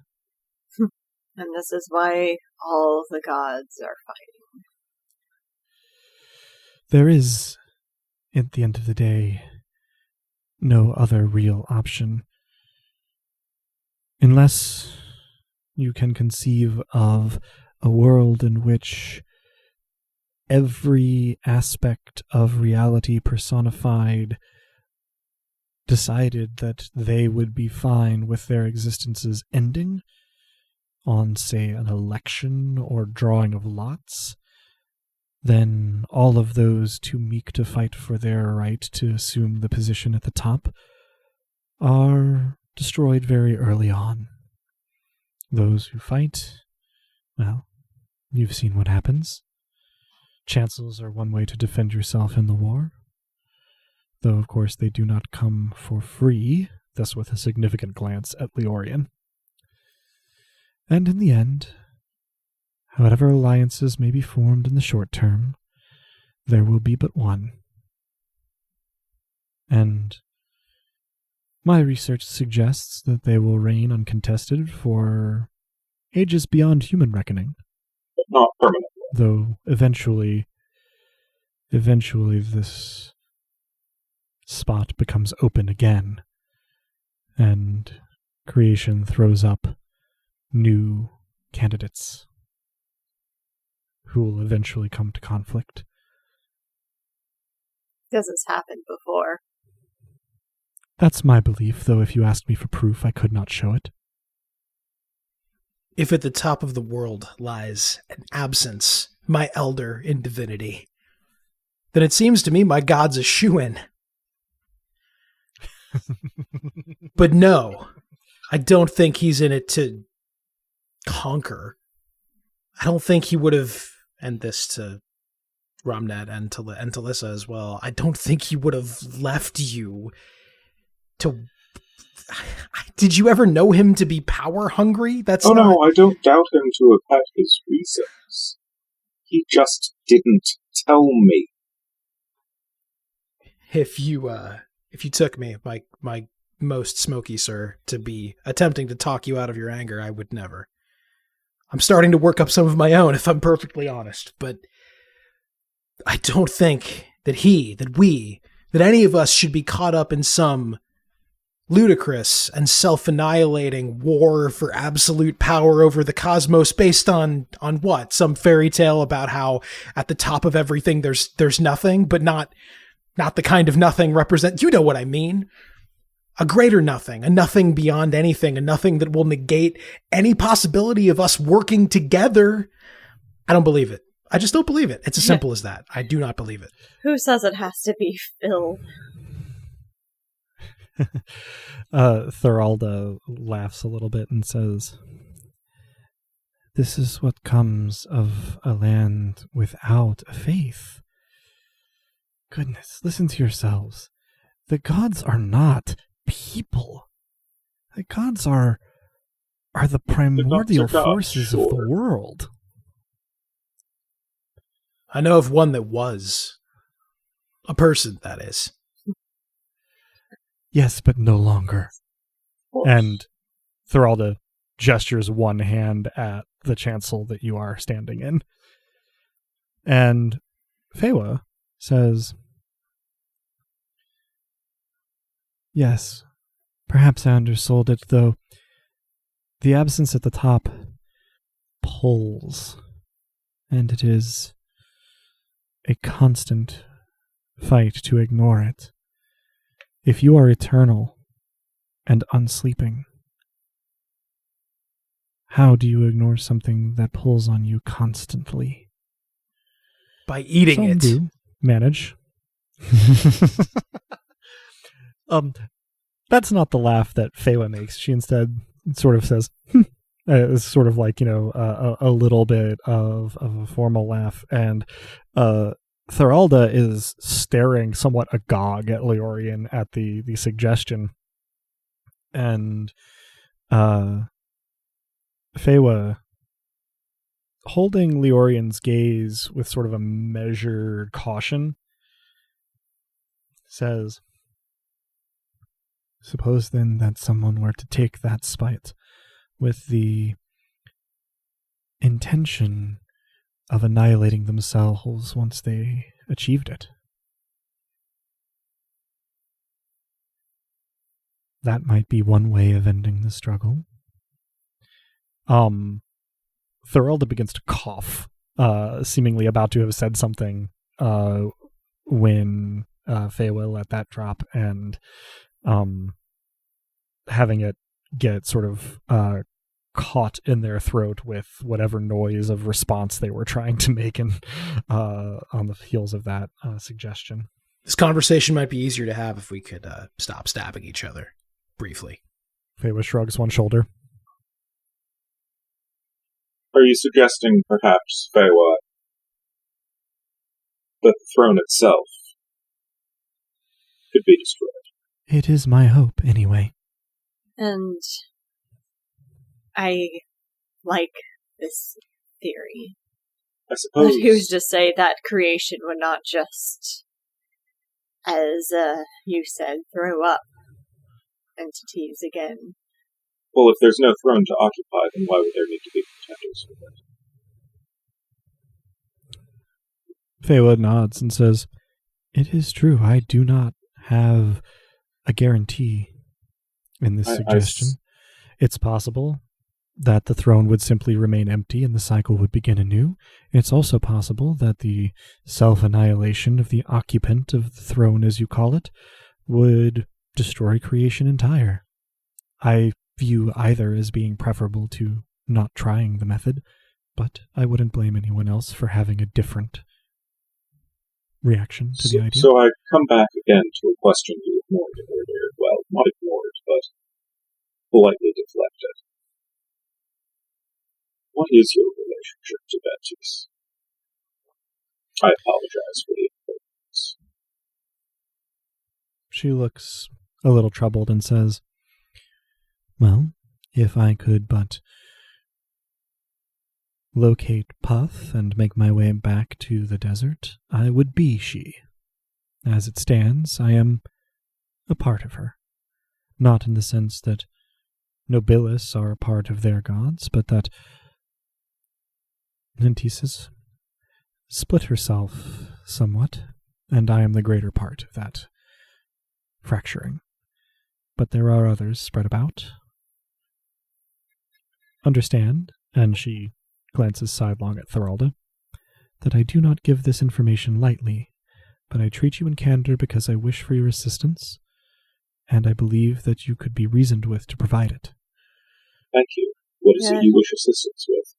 And this is why all the gods are fighting. There is, at the end of the day, no other real option. Unless you can conceive of a world in which every aspect of reality personified decided that they would be fine with their existences ending on, say, an election or drawing of lots, then all of those too meek to fight for their right to assume the position at the top are destroyed very early on. Those who fight, well, you've seen what happens. Chancels are one way to defend yourself in the war, though of course they do not come for free, thus with a significant glance at Leorian. And in the end, however alliances may be formed in the short term, there will be but one. And my research suggests that they will reign uncontested for ages beyond human reckoning. But not permanently. Though eventually this spot becomes open again, and creation throws up new candidates who will eventually come to conflict. Because it's happened before. That's my belief, though if you asked me for proof, I could not show it. If at the top of the world lies an absence, my elder in divinity, then it seems to me my god's a shoo-in. But no, I don't think he's in it to conquer. I don't think he would have, and this to Ramnet and Talissa as well, I don't think he would have left you to... Did you ever know him to be power hungry? No, I don't doubt him to have had his reasons. He just didn't tell me. If you took me, my most smoky sir, to be attempting to talk you out of your anger, I would never. I'm starting to work up some of my own, if I'm perfectly honest, but I don't think that any of us should be caught up in some ludicrous and self-annihilating war for absolute power over the cosmos based on what? Some fairy tale about how at the top of everything there's nothing, but not the kind of nothing you know what I mean. A greater nothing, a nothing beyond anything, a nothing that will negate any possibility of us working together. I don't believe it. I just don't believe it. It's as simple as that. I do not believe it. Who says it has to be Phil? Thoralda laughs a little bit and says, "This is what comes of a land without a faith. Goodness, listen to yourselves. The gods are not people. The gods are the primordial forces of the world." I know of one that was. A person, that is. Yes, but no longer. And Thoralda gestures one hand at the chancel that you are standing in. And Fewa says, "Yes, perhaps I undersold it, though the absence at the top pulls, and it is a constant fight to ignore it. If you are eternal and unsleeping, how do you ignore something that pulls on you constantly?" By eating Some it. do manage. That's not the laugh that Fewa makes. She instead sort of says, it's sort of like, a little bit of a formal laugh. And Thoralda is staring somewhat agog at Leorian at the suggestion. And Fewa, holding Leorian's gaze with sort of a measured caution, says, "Suppose then that someone were to take that spite with the intention of annihilating themselves once they achieved it. That might be one way of ending the struggle." Thoralda begins to cough, seemingly about to have said something when Fewa let that drop, and having it get sort of caught in their throat with whatever noise of response they were trying to make on the heels of that suggestion. This conversation might be easier to have if we could stop stabbing each other briefly. Fewa shrugs one shoulder. Are you suggesting, perhaps, Fewa, that the throne itself could be destroyed? It is my hope, anyway. And I like this theory. I suppose. But who's to say that creation would not just, as you said, throw up entities again? Well, if there's no throne to occupy, then why would there need to be contenders for it? Fewa nods and says, "It is true, I do not have a guarantee in this suggestion. It's possible that the throne would simply remain empty and the cycle would begin anew. It's also possible that the self-annihilation of the occupant of the throne, as you call it, would destroy creation entire. I view either as being preferable to not trying the method, but I wouldn't blame anyone else for having a different reaction to the idea." So I come back again to a question you ignored earlier. Well, not ignored, but politely deflected. What is your relationship to Baptiste? I apologize for the inconvenience. She looks a little troubled and says, "Well, if I could but locate Puff and make my way back to the desert, I would be she. As it stands, I am a part of her. Not in the sense that Nobilis are a part of their gods, but that Nintis split herself somewhat, and I am the greater part of that fracturing. But there are others spread about. Understand," and she glances sidelong at Thoralda, "that I do not give this information lightly, but I treat you in candor because I wish for your assistance, and I believe that you could be reasoned with to provide it." Thank you. What is it you wish assistance with?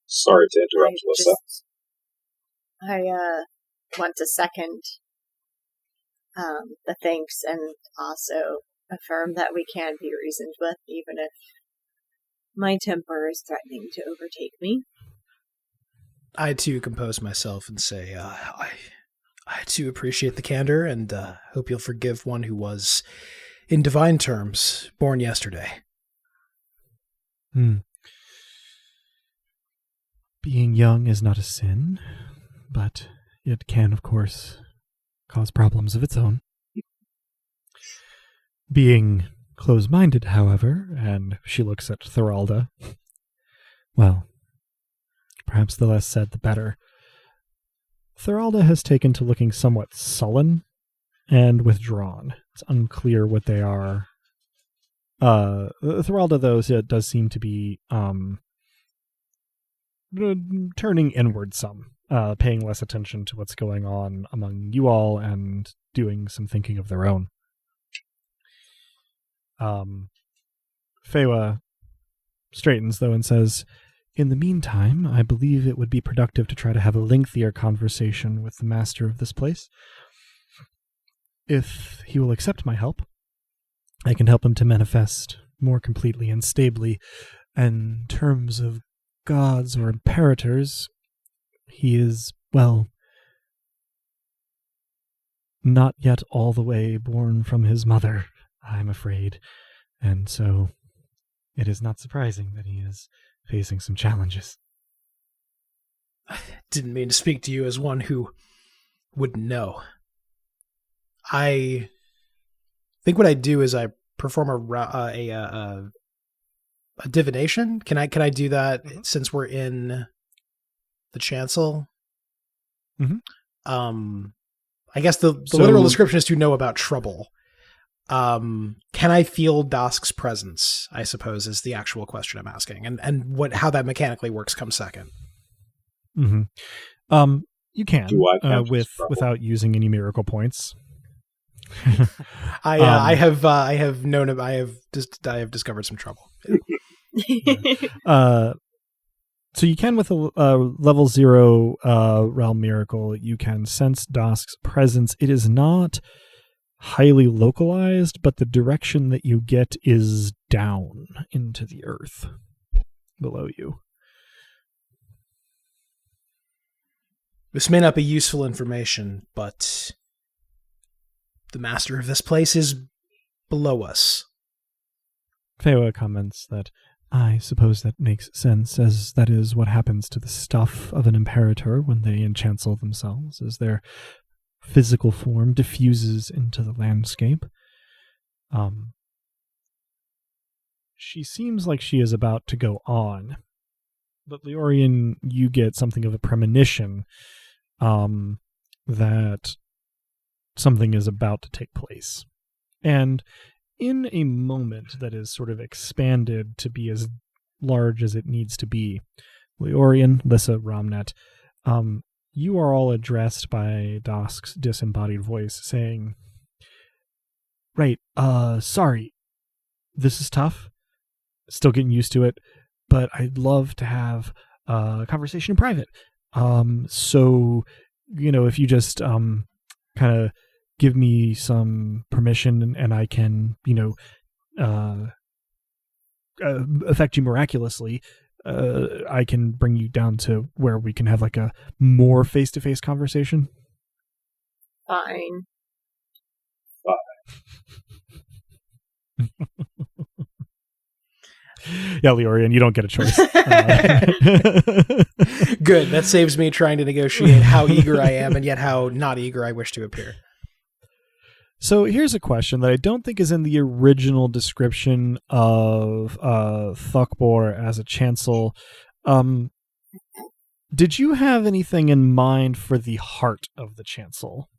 Sorry to interrupt, Melissa. I want to second the thanks, and also affirm that we can be reasoned with, even if my temper is threatening to overtake me. I too compose myself and say, I too appreciate the candor and hope you'll forgive one who was, in divine terms, born yesterday. Being young is not a sin, but it can, of course, cause problems of its own. Being close-minded, however, and she looks at Thoralda, well, perhaps the less said, the better. Thoralda has taken to looking somewhat sullen and withdrawn. It's unclear what they are. Thoralda, though, does seem to be turning inward some, paying less attention to what's going on among you all and doing some thinking of their own. Fewa straightens, though, and says, in the meantime, I believe it would be productive to try to have a lengthier conversation with the master of this place. If he will accept my help, I can help him to manifest more completely and stably. In terms of gods or imperators, he is, well, not yet all the way born from his mother, I'm afraid. And so it is not surprising that he is facing some challenges. I didn't mean to speak to you as one who wouldn't know. I think what I do is I perform a divination. Can I do that since we're in the chancel? Mm-hmm. I guess the literal description is to know about trouble. Can I feel Dosk's presence, I suppose, is the actual question I'm asking. And how that mechanically works comes second. Mm-hmm. You can, without using any miracle points. I have discovered some trouble. So you can, with a level 0 realm miracle, you can sense Dosk's presence. It is not highly localized, but the direction that you get is down into the earth below you. This may not be useful information, but the master of this place is below us. Fewa comments that, I suppose that makes sense, as that is what happens to the stuff of an imperator when they enchancel themselves, as their physical form diffuses into the landscape. She seems like she is about to go on, but Leorian, you get something of a premonition that something is about to take place. And in a moment that is sort of expanded to be as large as it needs to be, Leorian, Lissa, Romnet, you are all addressed by Dosk's disembodied voice saying, right, sorry, this is tough, still getting used to it, but I'd love to have a conversation in private. So, if you just kind of give me some permission and I can, affect you miraculously, I can bring you down to where we can have like a more face-to-face conversation. Fine. Yeah, Leorian, you don't get a choice. Good. That saves me trying to negotiate how eager I am and yet how not eager I wish to appear. So here's a question that I don't think is in the original description of Þockborr as a chancel. Did you have anything in mind for the heart of the chancel?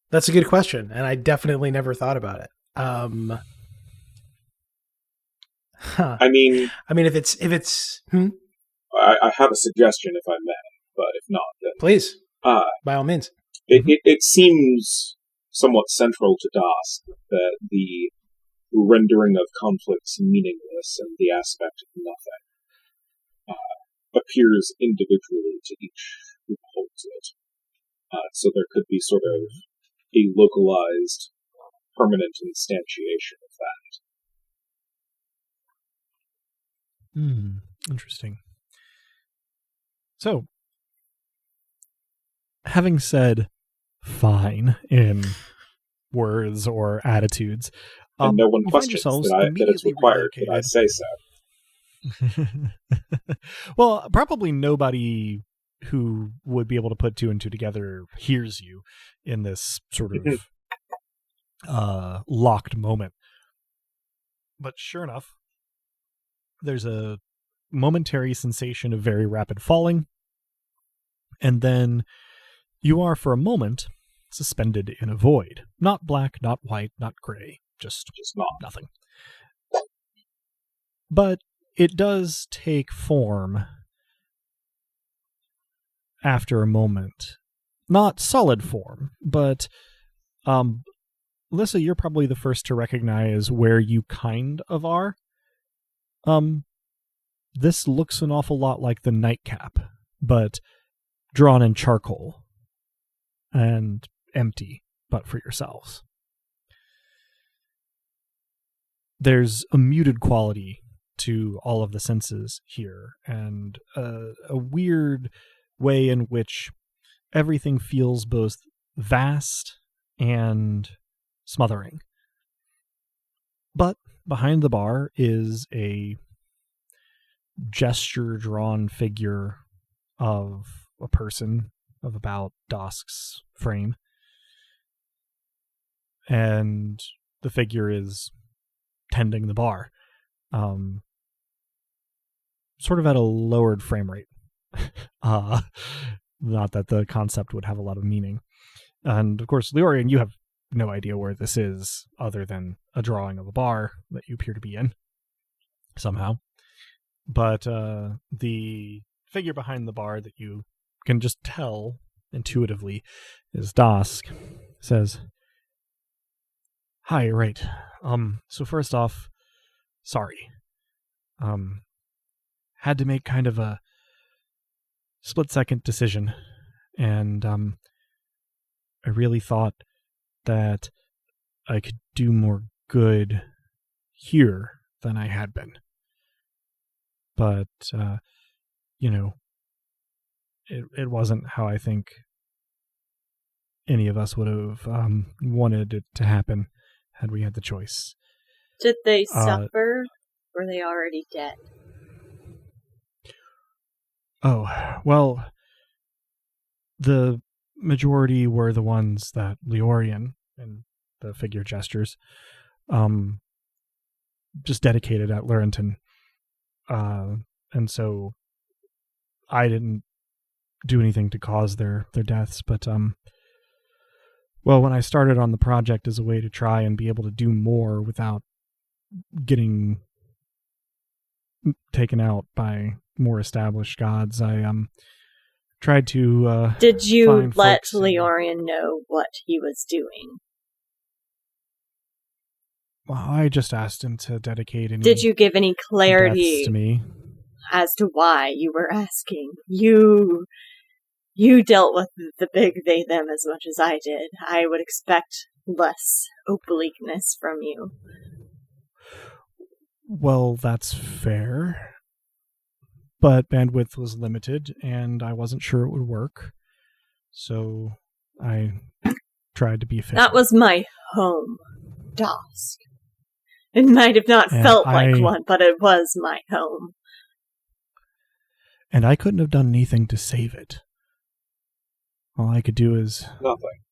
That's a good question, and I definitely never thought about it. I mean, if it's, I have a suggestion if I may, but if not, then please, by all means. It seems somewhat central to Dosk that the rendering of conflicts meaningless and the aspect of nothing appears individually to each who holds it. So there could be sort of a localized, permanent instantiation of that. Interesting. So, having said fine in words or attitudes, And no one questions that it's required that I say so. Well, probably nobody who would be able to put two and two together hears you in this sort of locked moment. But sure enough, there's a momentary sensation of very rapid falling, and then you are for a moment suspended in a void. Not black, not white, not gray, just nothing. But it does take form after a moment. Not solid form, but Alyssa, you're probably the first to recognize where you kind of are. This looks an awful lot like the nightcap, but drawn in charcoal and empty, but for yourselves. There's a muted quality to all of the senses here, and a weird way in which everything feels both vast and smothering. But behind the bar is a gesture-drawn figure of a person of about Dosk's frame. And the figure is tending the bar. Sort of at a lowered frame rate. Not that the concept would have a lot of meaning. And of course, Leorian, you have no idea where this is other than a drawing of a bar that you appear to be in somehow. But the figure behind the bar that you can just tell intuitively is Dosk. Says, "Hi, right. So first off, sorry. Had to make kind of a split-second decision, and I really thought that I could do more good here than I had been. But, it wasn't how I think any of us would have wanted it to happen had we had the choice." Did they suffer? Were they already dead? Oh, well, the majority were the ones that Leorian, and the figure gestures, just dedicated at Lurenton. And so I didn't do anything to cause their deaths, but well, when I started on the project as a way to try and be able to do more without getting taken out by more established gods, I tried to Did you let folks Leorian know what he was doing? Well, I just asked him to dedicate any. Did you give any clarity to me as to why you were asking? You dealt with the big they them as much as I did. I would expect less obliqueness from you. Well, that's fair. But bandwidth was limited, and I wasn't sure it would work. So I tried to be efficient. That was my home, Dosk. It might have not felt like one, but it was my home. And I couldn't have done anything to save it. All I could do is nothing.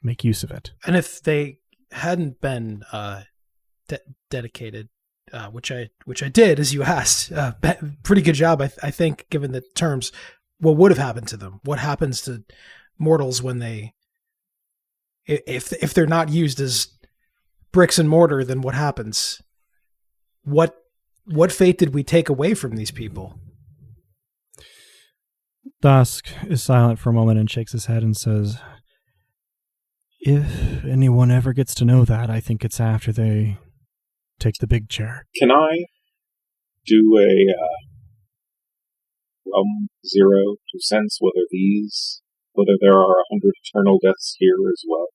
Make use of it. And if they hadn't been dedicated, which I did, as you asked, pretty good job, I think, given the terms. What would have happened to them? What happens to mortals when they, if they're not used as bricks and mortar? Then what happens? What fate did we take away from these people? Dosk is silent for a moment and shakes his head and says, "If anyone ever gets to know that, I think it's after they take the big chair." Can I do a zero to sense whether there are 100 eternal deaths here as well?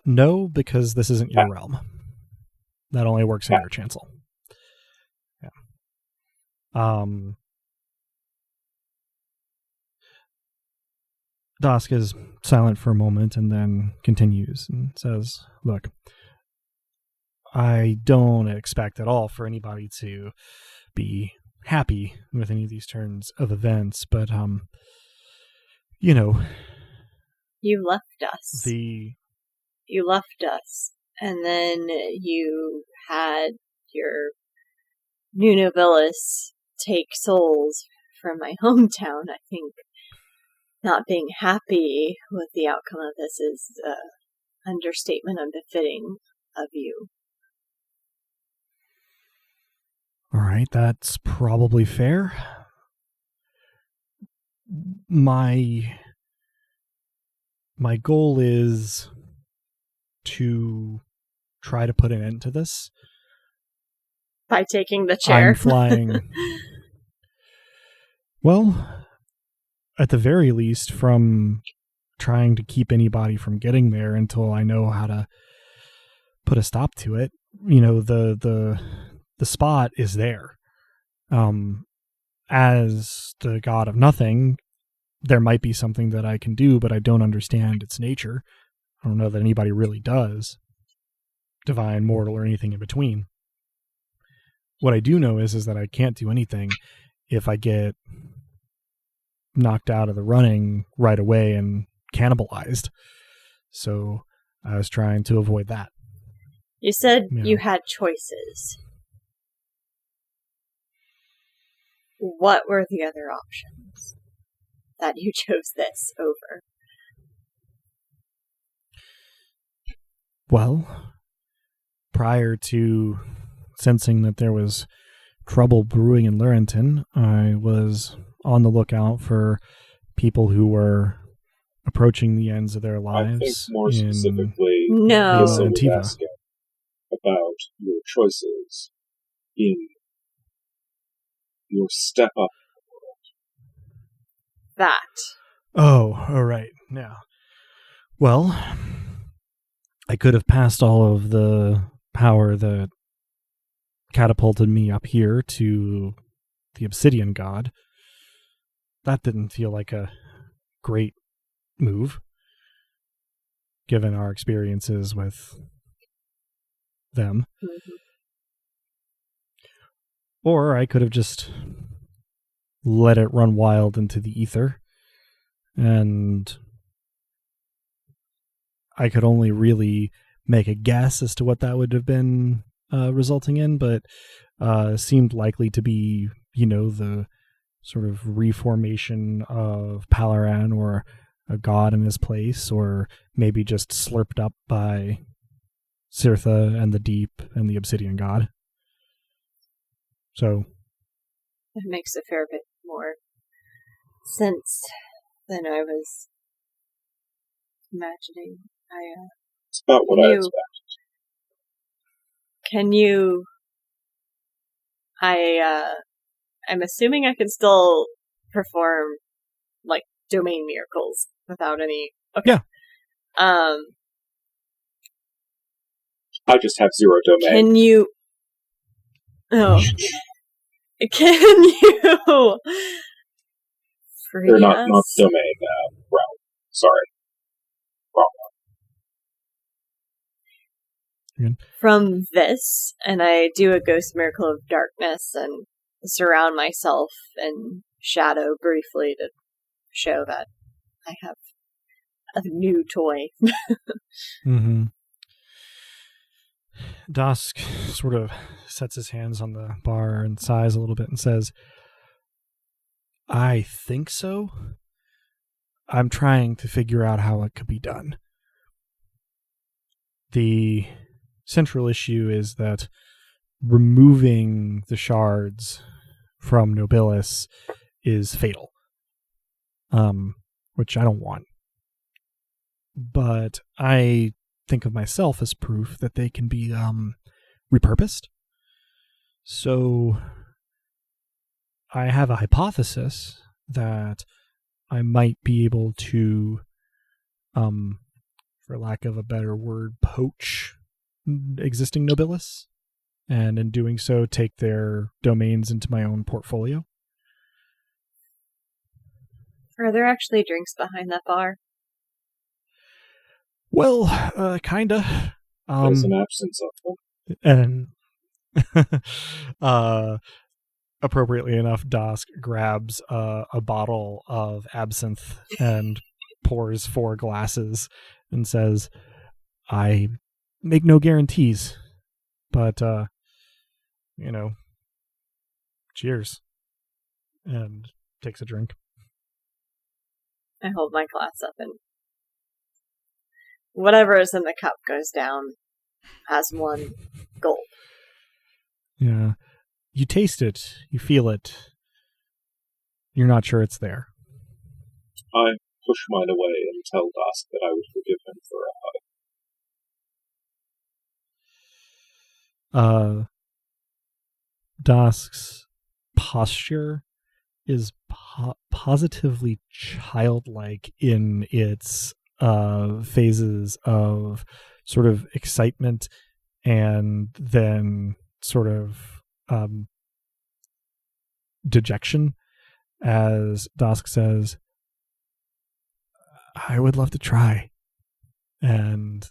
No, because this isn't your realm. That only works in your chancel. Yeah. Dosk is silent for a moment and then continues and says, "Look, I don't expect at all for anybody to be happy with any of these turns of events, but you know, you left us. You left us, and then you had your new Nobilis take souls from my hometown. I think not being happy with the outcome of this is an understatement unbefitting of you." All right, that's probably fair. My goal is to try to put an end to this. By taking the chair. I'm flying. Well, at the very least, from trying to keep anybody from getting there until I know how to put a stop to it. You know, the spot is there. As the god of nothing, there might be something that I can do, but I don't understand its nature. I don't know that anybody really does. Divine, mortal, or anything in between. What I do know is that I can't do anything if I get knocked out of the running right away and cannibalized. So I was trying to avoid that. You said you had choices. What were the other options that you chose this over? Well, prior to sensing that there was trouble brewing in Larenton, I was on the lookout for people who were approaching the ends of their lives. I think more specifically, no. Asking about your choices in your step up world. That. Oh, all right. Yeah. Well, I could have passed all of the power that catapulted me up here to the Obsidian God. That didn't feel like a great move, given our experiences with them. Mm-hmm. Or I could have just let it run wild into the ether, and I could only really make a guess as to what that would have been resulting in, but seemed likely to be, the sort of reformation of Palaran or a god in his place, or maybe just slurped up by Sirtha and the Deep and the Obsidian God. So it makes a fair bit more sense than I was imagining. It's about what I expected. Can you... I'm assuming I can still perform, like, domain miracles without any... Okay. Yeah. I just have 0 domain. Can you... Oh. Can you... They're not domain realm. Sorry. Wrong. From this, and I do a ghost miracle of darkness and surround myself in shadow briefly to show that I have a new toy. Mm-hmm. Dosk sort of sets his hands on the bar and sighs a little bit and says, I think so. I'm trying to figure out how it could be done. The central issue is that removing the shards from Nobilis is fatal, which I don't want. But I think of myself as proof that they can be repurposed. So I have a hypothesis that I might be able to for lack of a better word, poach existing Nobilis, and in doing so, take their domains into my own portfolio. Are there actually drinks behind that bar? Well, kinda. There's an absence of And them. appropriately enough, Dosk grabs a bottle of absinthe and pours 4 glasses and says, I make no guarantees, but, cheers. And takes a drink. I hold my glass up and whatever is in the cup goes down as 1 gulp. Yeah. You taste it. You feel it. You're not sure it's there. I push mine away and tell Dosk that I would forgive him for a hug. Dosk's posture is positively childlike in its phases of sort of excitement and then sort of dejection, as Dosk says, I would love to try, and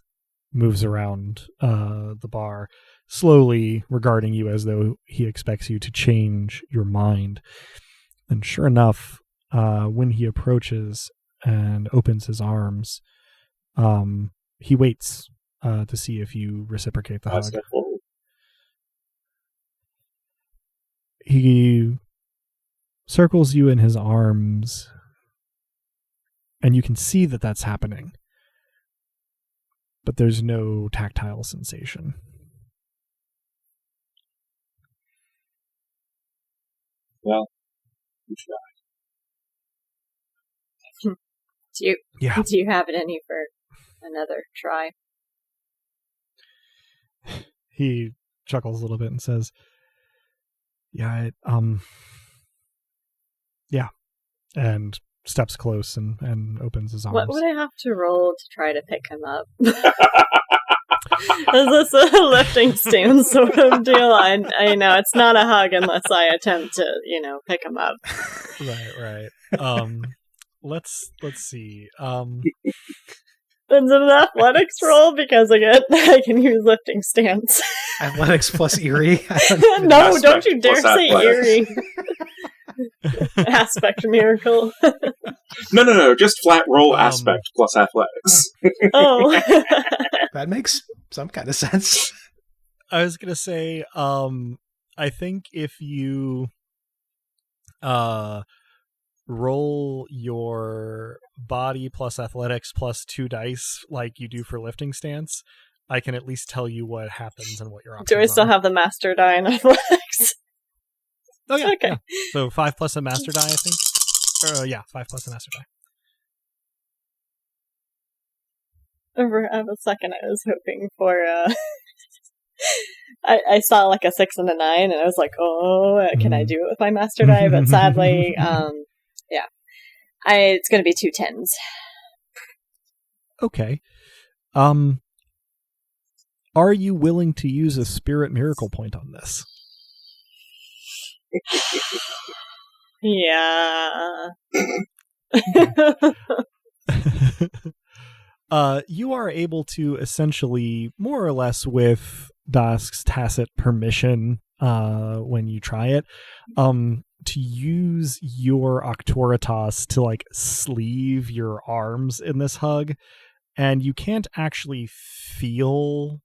moves around the bar, slowly regarding you as though he expects you to change your mind. And sure enough, when he approaches and opens his arms, he waits to see if you reciprocate the hug. He circles you in his arms, and you can see that that's happening, but there's no tactile sensation. Well, we tried. Do you have it in you for another try? He chuckles a little bit and says, yeah, and steps close and opens his arms. What would I have to roll to try to pick him up? Is this a lifting stance sort of deal? I know it's not a hug unless I attempt to, pick him up. Right. Let's see. Is it an athletics roll? Because again, I can use lifting stance. Athletics plus eerie. No, don't you dare say eerie. Aspect miracle. No. Just flat roll aspect plus athletics. Oh. That makes some kind of sense. I was going to say, I think if you roll your body plus athletics plus 2 dice like you do for lifting stance, I can at least tell you what happens and what your options Do I still are. have the master die in athletics? Oh, yeah. Okay. Yeah. So 5 plus a master die, I think. 5 plus a master die. For a second, I was hoping for. I saw like a 6 and a 9, and I was like, "Oh, can I do it with my master die?" But sadly, it's going to be 2 10s. Okay. Are you willing to use a spirit miracle point on this? Yeah. You are able to essentially, more or less with Dosk's tacit permission, when you try it, to use your Octoritas to like sleeve your arms in this hug, and you can't actually feel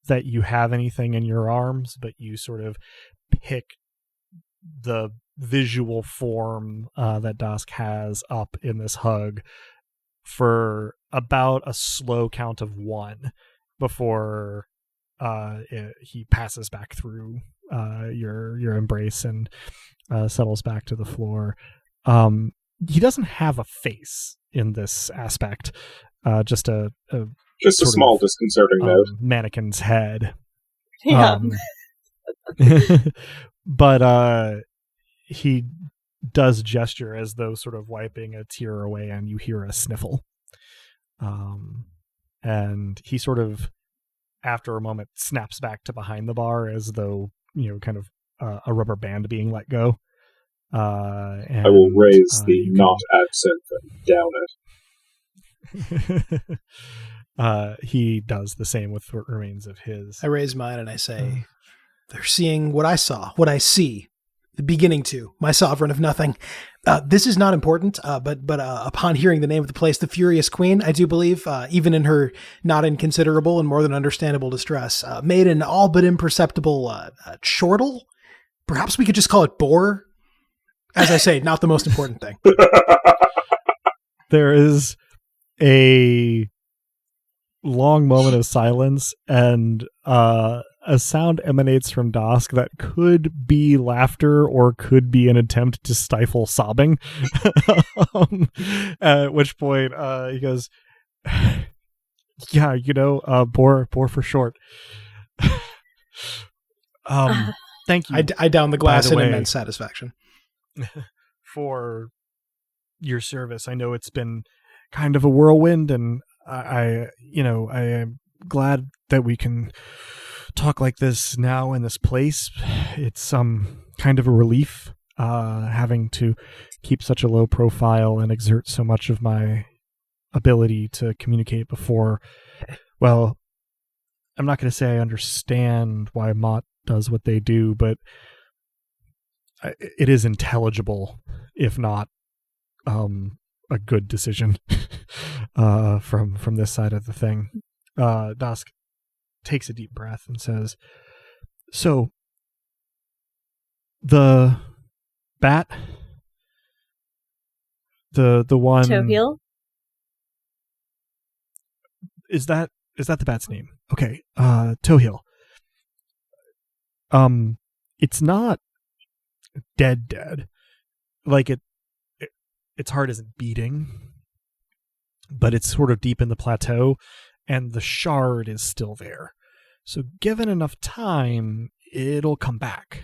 that you have anything in your arms, but you sort of pick the visual form that Dosk has up in this hug for about a slow count of 1 before he passes back through your embrace and settles back to the floor. He doesn't have a face in this aspect, just a small disconcerting note. Mannequin's head. Yeah. But he does gesture as though sort of wiping a tear away, and you hear a sniffle. and he sort of, after a moment, snaps back to behind the bar as though, kind of a rubber band being let go. And, I will raise the not absinthe and down it. He does the same with what remains of his. I raise mine and I say, they're seeing what I saw, what I see, the beginning to, my sovereign of nothing. This is not important, but upon hearing the name of the place, the Furious Queen, I do believe, even in her not inconsiderable and more than understandable distress, made an all but imperceptible chortle. Perhaps we could just call it boar. As I say, not the most important thing. There is a long moment of silence, and a sound emanates from Dosk that could be laughter or could be an attempt to stifle sobbing. At which point he goes, yeah, boar for short. Thank you. I down the glass in immense satisfaction. For your service. I know it's been kind of a whirlwind, and I am glad that we can talk like this now in this place. It's kind of a relief having to keep such a low profile and exert so much of my ability to communicate before. Well, I'm not going to say I understand why Mott does what they do, but it is intelligible, if not a good decision from this side of the thing. Dosk takes a deep breath and says, so the bat, the one Tohiel? Is that the bat's name? Okay. Tohiel. It's not dead. Like its heart isn't beating, but it's sort of deep in the plateau, and the shard is still there. So given enough time, it'll come back.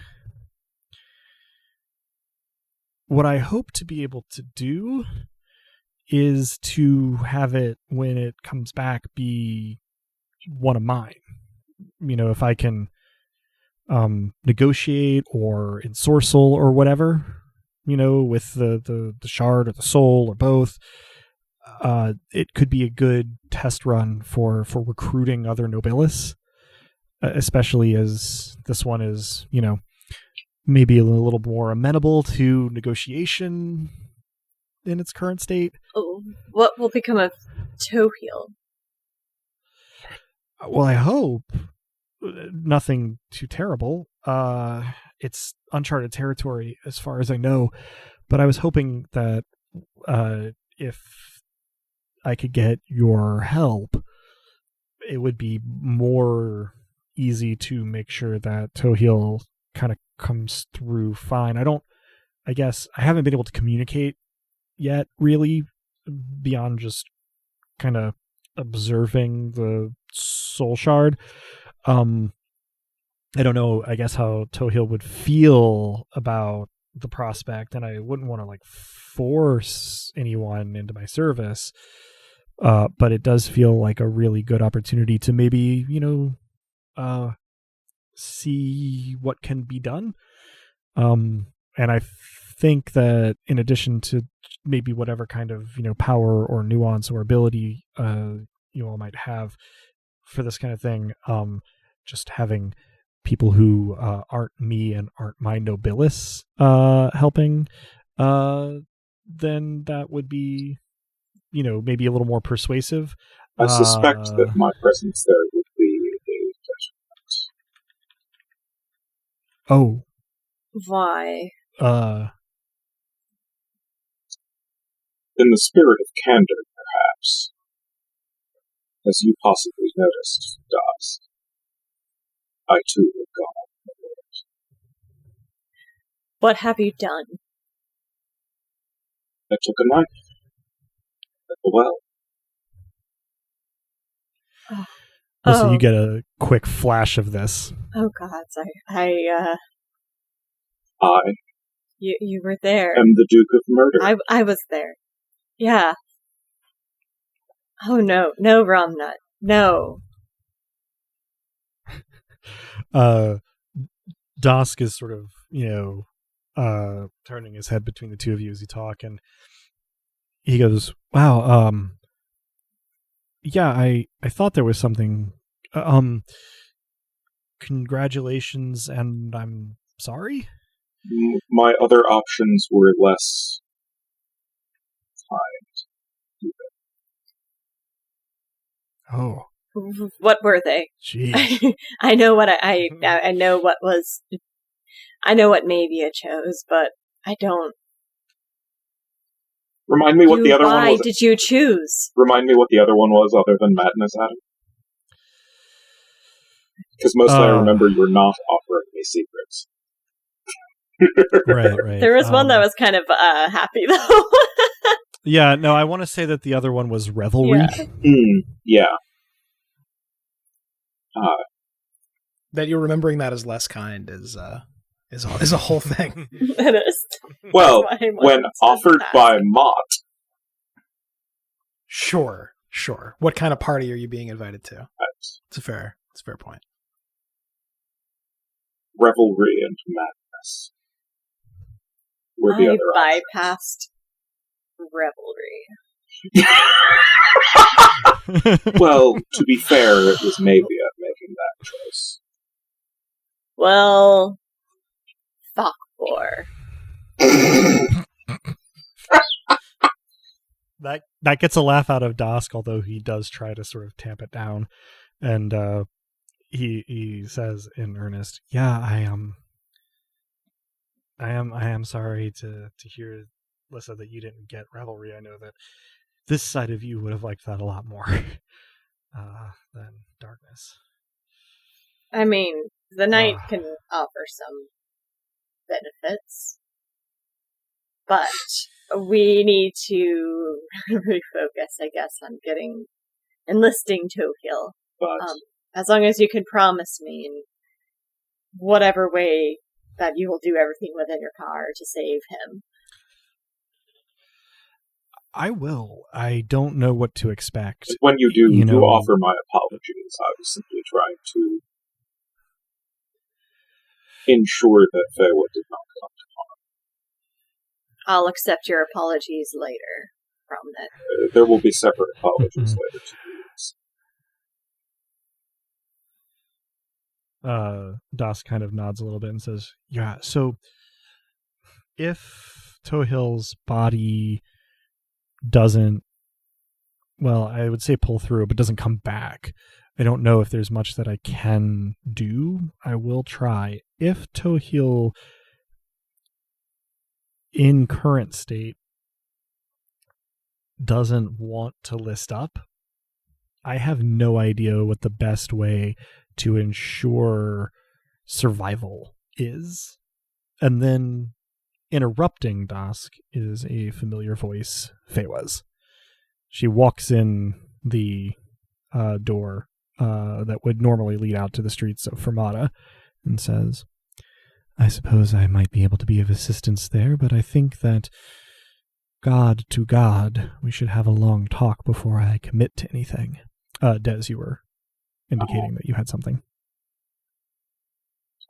What I hope to be able to do is to have it, when it comes back, be one of mine. If I can negotiate or ensorcel or whatever, with the shard or the soul or both, it could be a good test run for recruiting other Nobilis, especially as this one is, maybe a little more amenable to negotiation in its current state. Oh, what will become of Tohiel? Well, I hope nothing too terrible. It's uncharted territory as far as I know, but I was hoping that if I could get your help, it would be more easy to make sure that Tohiel kind of comes through fine. I guess I haven't been able to communicate yet, really, beyond just kind of observing the soul shard. I don't know, I guess, how Tohiel would feel about the prospect, and I wouldn't want to force anyone into my service, but it does feel like a really good opportunity to maybe see what can be done. And I think that in addition to maybe whatever kind of power or nuance or ability you all might have for this kind of thing, just having people who aren't me and aren't my Nobilis helping, then that would be maybe a little more persuasive. I suspect that my presence there would be a detriment. Oh. Why? In the spirit of candor, perhaps. As you possibly noticed, Dosk, I too have gone up in the world. What have you done? I took a knife at the well. So you get a quick flash of this. Oh God, I You were there. am the Duke of Murder. I was there. Yeah. Oh no, Romnut. No. Dosk is sort of, turning his head between the two of you as you talk, and he goes, wow, yeah, I thought there was something, congratulations, and I'm sorry? My other options were less kind. Oh. What were they? Jeez. I know what I know what was. I know what Mavia chose, but I don't. Remind me what the other one was. Why did you choose? Remind me what the other one was other than Madness, Adam. Because mostly I remember you were not offering me secrets. Right. There was one that was kind of happy, though. Yeah, no, I want to say that the other one was Revelry. Yeah. That you're remembering that as less kind is a whole thing. It is. Well, when offered by Mott. Sure. What kind of party are you being invited to? It's a fair point. Revelry and Madness were the other I bypassed Revelry. Well, to be fair, it was Mavia making that choice. Well, Þockborr. That gets a laugh out of Dosk, although he does try to sort of tamp it down, and he says in earnest, "Yeah, I am sorry to hear, Lissa, that you didn't get Revelry. I know that this side of you would have liked that a lot more than Darkness." I mean, the night can offer some benefits, but we need to refocus, I guess, on enlisting Tohill. But as long as you can promise me in whatever way that you will do everything within your power to save him. I will. I don't know what to expect. When you do, do offer my apologies. I was simply trying to ensure that Fewa did not come to harm. I'll accept your apologies later from it. There will be separate apologies later to use. Das kind of nods a little bit and says, yeah, so if Tohill's body doesn't, well, I would say pull through, but doesn't come back, I don't know if there's much that I can do. I will try. If Tohill, in current state, doesn't want to list up, I have no idea what the best way to ensure survival is. And then interrupting Dosk is a familiar voice, Fewa's. She walks in the door that would normally lead out to the streets of Fermata and says, I suppose I might be able to be of assistance there, but I think that God to God, we should have a long talk before I commit to anything. Des, you were indicating that you had something.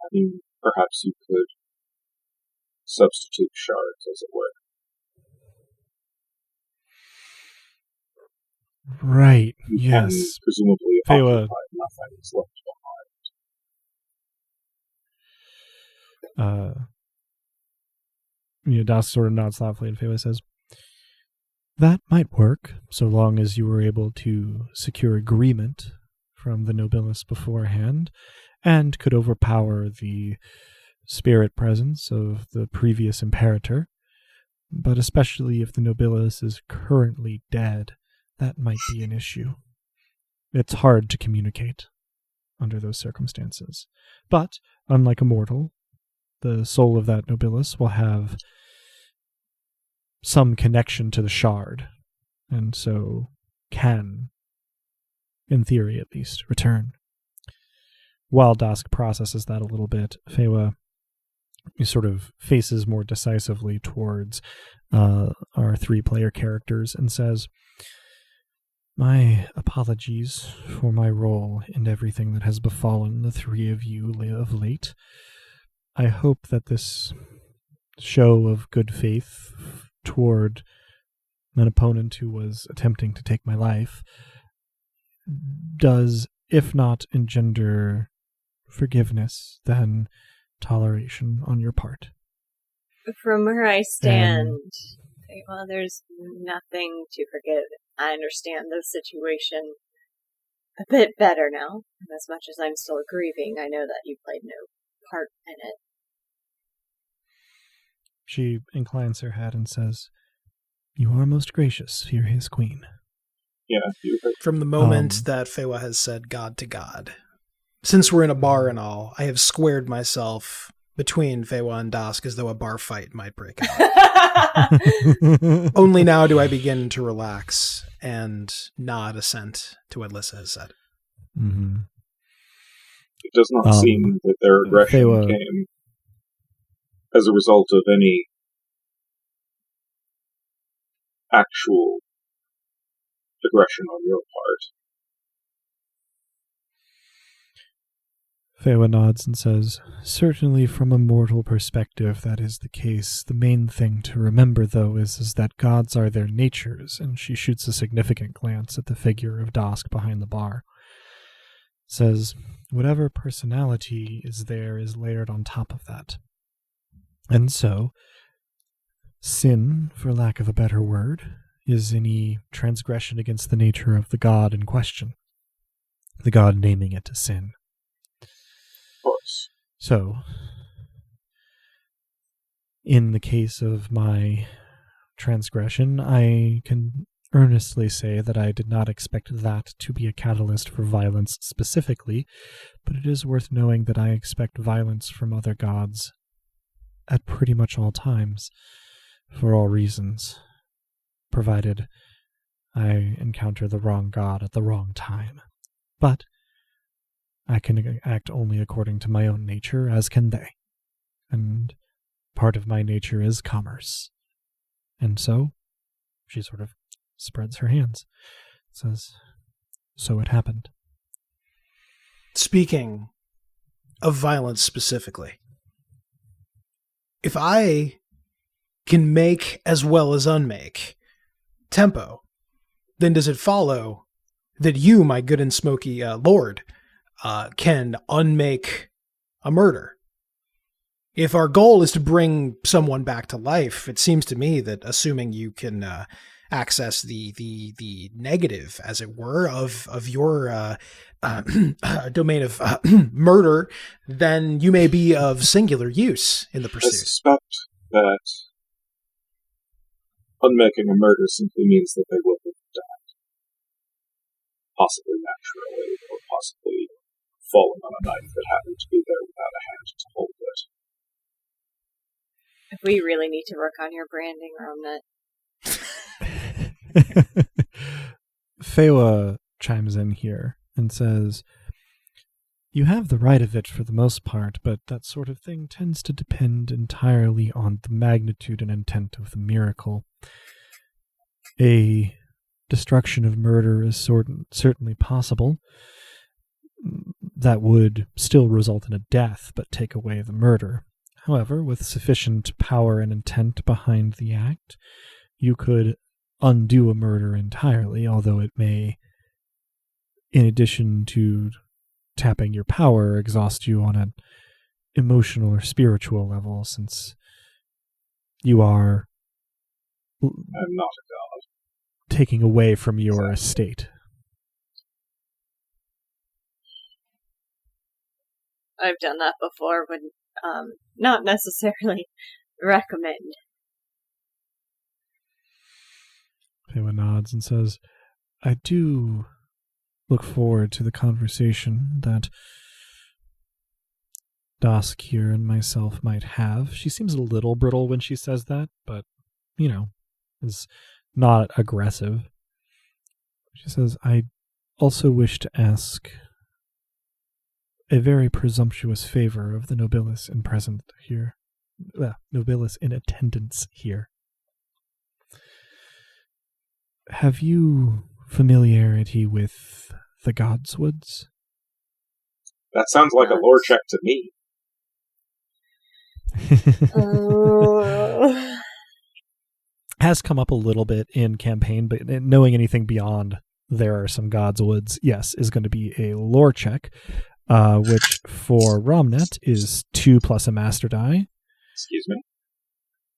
I mean, perhaps you could substitute shards, as it were. Right, You yes. can presumably Fewa, occupy nothing is left behind. Das sort of nods thoughtfully, and Fewa says, that might work, so long as you were able to secure agreement from the Nobilis beforehand, and could overpower the spirit presence of the previous Imperator. But especially if the Nobilis is currently dead, that might be an issue. It's hard to communicate under those circumstances. But, unlike a mortal, the soul of that Nobilis will have some connection to the shard, and so can, in theory at least, return. While Dosk processes that a little bit, Fewa sort of faces more decisively towards our three-player characters and says, My apologies for my role in everything that has befallen the three of you of late. I hope that this show of good faith toward an opponent who was attempting to take my life does, if not engender forgiveness, then toleration on your part. From where I stand, well, there's nothing to forgive. I understand the situation a bit better now. And as much as I'm still grieving, I know that you played no part in it. She inclines her head and says, "You are most gracious, Furious Queen." Yeah, From the moment that Fewa has said God to God, since we're in a bar and all, I have squared myself between Fewa and Dask as though a bar fight might break out. Only now do I begin to relax and nod assent to what Lissa has said. Mm-hmm. It does not seem that their aggression came as a result of any actual aggression on your part. Fewa nods and says, "Certainly from a mortal perspective that is the case. The main thing to remember, though, is that gods are their natures," and she shoots a significant glance at the figure of Dask behind the bar. Says, "Whatever personality is there is layered on top of that. And so, sin, for lack of a better word, is any transgression against the nature of the god in question. The god naming it a sin. So, in the case of my transgression, I can earnestly say that I did not expect that to be a catalyst for violence specifically, but it is worth knowing that I expect violence from other gods at pretty much all times, for all reasons, provided I encounter the wrong god at the wrong time. But I can act only according to my own nature, as can they. And part of my nature is commerce. And so, she sort of spreads her hands, says, so it happened." Speaking of violence specifically, if I can make as well as unmake tempo, then does it follow that you, my good and smoky lord, can unmake a murder? If our goal is to bring someone back to life, it seems to me that assuming you can access the negative, as it were, of your domain of murder, then you may be of singular use in the pursuit. I suspect that unmaking a murder simply means that they will have died. Possibly naturally, or possibly falling on a knife that happened to be there without a hand to hold it. If we really need to work on your branding, Romnut. Fewa chimes in here and says, "You have the right of it for the most part, but that sort of thing tends to depend entirely on the magnitude and intent of the miracle. A destruction of murder is certainly possible. That would still result in a death, but take away the murder. However, with sufficient power and intent behind the act, you could undo a murder entirely, although it may, in addition to tapping your power, exhaust you on an emotional or spiritual level, since you are I'm not a god. Taking away from your estate." I've done that before, would not necessarily recommend. Fewa nods and says, "I do look forward to the conversation that Dask here and myself might have." She seems a little brittle when she says that, but, is not aggressive. She says, "I also wish to ask a very presumptuous favor of the Nobilis in present here. Nobilis in attendance here. Have you familiarity with the Godswoods? That sounds like a lore check to me. Has come up a little bit in campaign, but knowing anything beyond there are some Godswoods, yes, is going to be a lore check, which for Romnet is 2 plus a master die. Excuse me.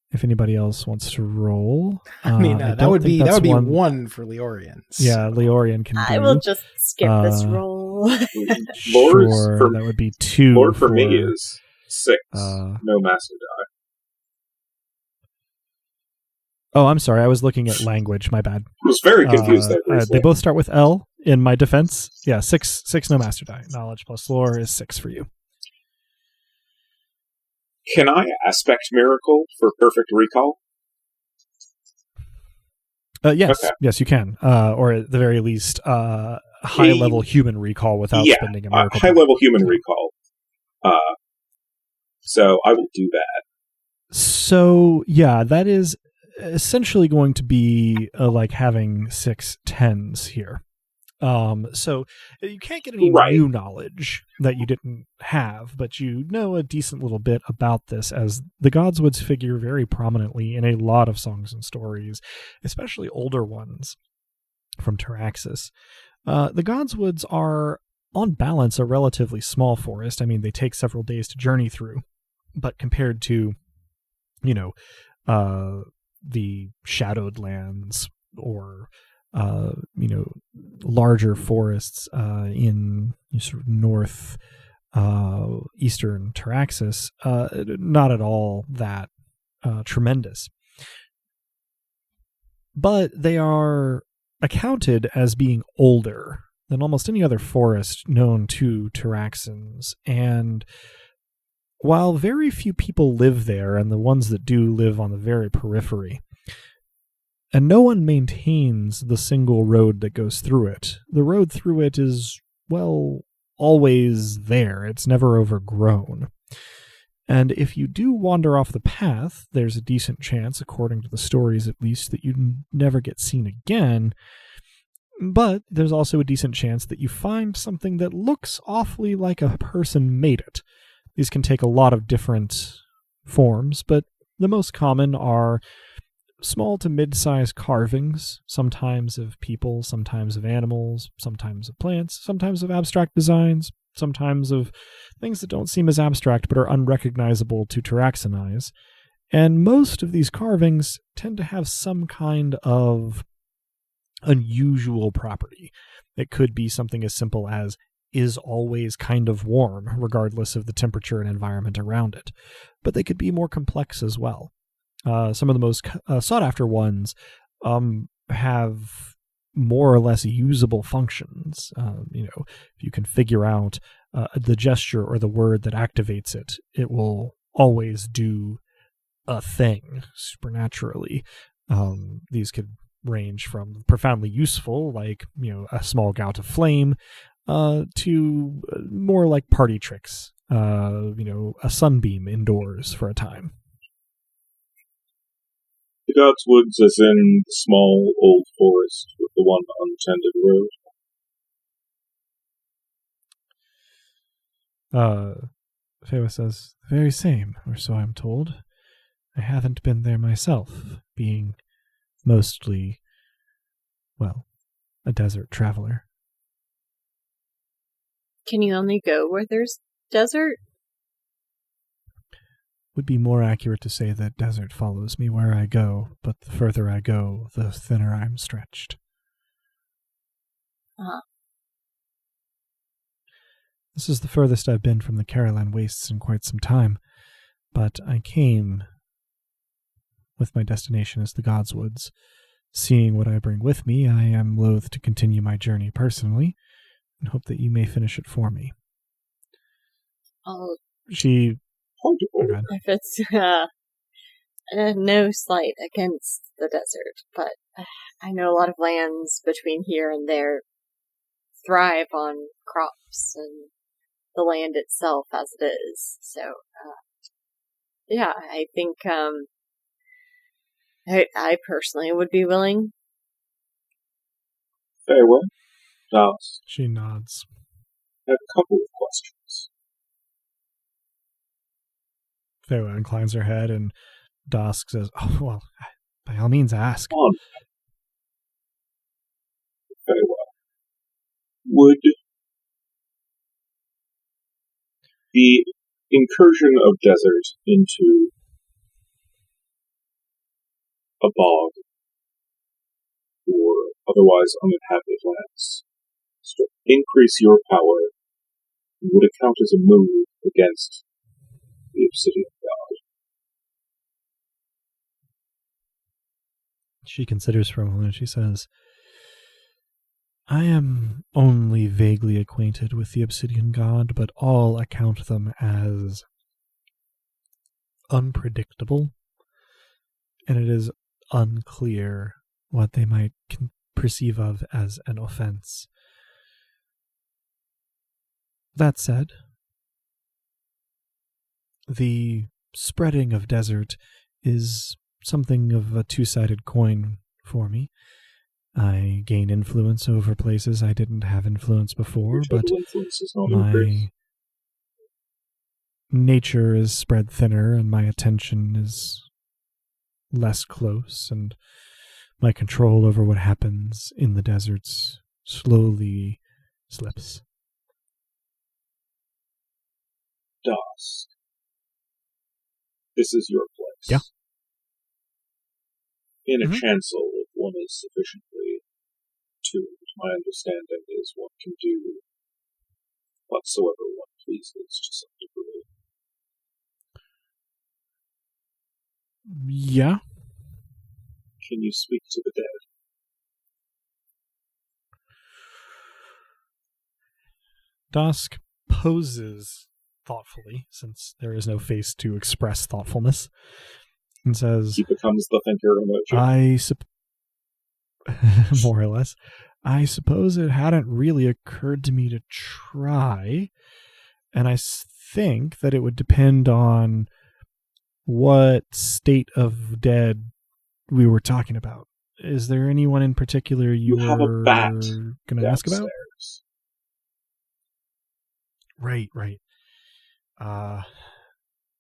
If anybody else wants to roll, I mean, that would be 1 for Leorians. Yeah, Leorian can do. I will just skip this roll. Sure, that would be 2. Lore for me is 6. No master die. Oh, I'm sorry. I was looking at language. My bad. I was very confused there. They both start with L in my defense. Yeah, 6 no master die. Knowledge plus lore is 6 for you. Can I aspect miracle for perfect recall? Yes, okay. Yes, you can. Or at the very least, high-level human recall without spending a miracle. High-level human recall. So I will do that. So, yeah, that is essentially going to be like having 6 10s here. So you can't get any new knowledge that you didn't have, but you know a decent little bit about this, as the Godswoods figure very prominently in a lot of songs and stories, especially older ones from Taraxis. The Godswoods are, on balance, a relatively small forest. I mean, they take several days to journey through, but compared to, the Shadowed Lands or larger forests in sort of north eastern Taraxis, not at all that tremendous. But they are accounted as being older than almost any other forest known to Taraxans, and while very few people live there, and the ones that do live on the very periphery, and no one maintains the single road that goes through it. The road through it is, well, always there. It's never overgrown. And if you do wander off the path, there's a decent chance, according to the stories at least, that you never get seen again. But there's also a decent chance that you find something that looks awfully like a person made it. These can take a lot of different forms, but the most common are small to mid-sized carvings, sometimes of people, sometimes of animals, sometimes of plants, sometimes of abstract designs, sometimes of things that don't seem as abstract but are unrecognizable to Taraxan eyes. And most of these carvings tend to have some kind of unusual property. It could be something as simple as is always kind of warm, regardless of the temperature and environment around it. But they could be more complex as well. Some of the most sought-after ones have more or less usable functions. If you can figure out the gesture or the word that activates it, it will always do a thing supernaturally. These could range from profoundly useful, like a small gout of flame, to more like party tricks. A sunbeam indoors for a time. The Godswoods is in the small old forest with the one untended road. Fewa says, the very same, or so I'm told. I haven't been there myself, being mostly, a desert traveler. Can you only go where there's desert? Would be more accurate to say that desert follows me where I go, but the further I go, the thinner I'm stretched. This is the furthest I've been from the Caroline Wastes in quite some time, but I came with my destination as the Godswoods. Seeing what I bring with me, I am loath to continue my journey personally, and hope that you may finish it for me. If it's no slight against the desert, but I know a lot of lands between here and there thrive on crops and the land itself as it is. So, I think I personally would be willing. Very well. Das, She nods. I have a couple of questions. Fewa inclines her head, and Dosk says, "Oh, well, by all means, ask." On. Very well. Would the incursion of desert into a bog or otherwise uninhabited lands increase your power? Would it count as a move against the Obsidian God? She considers for a moment. She says, "I am only vaguely acquainted with the Obsidian God, but all account them as unpredictable, and it is unclear what they might perceive of as an offense. That said, the spreading of desert is something of a two-sided coin for me. I gain influence over places I didn't have influence before, but my nature is spread thinner and my attention is less close, and my control over what happens in the deserts slowly slips." Dusk. This is your place. Yeah. In a chancel, if one is sufficiently tuned, my understanding is one can do whatsoever one pleases to some degree. Yeah. Can you speak to the dead? Dusk poses thoughtfully, since there is no face to express thoughtfulness, and says, He becomes the thinker emoji. More or less, "I suppose it hadn't really occurred to me to try, and I think that it would depend on what state of dead we were talking about. Is there anyone in particular you have a were bat going to ask about?" downstairs. Right.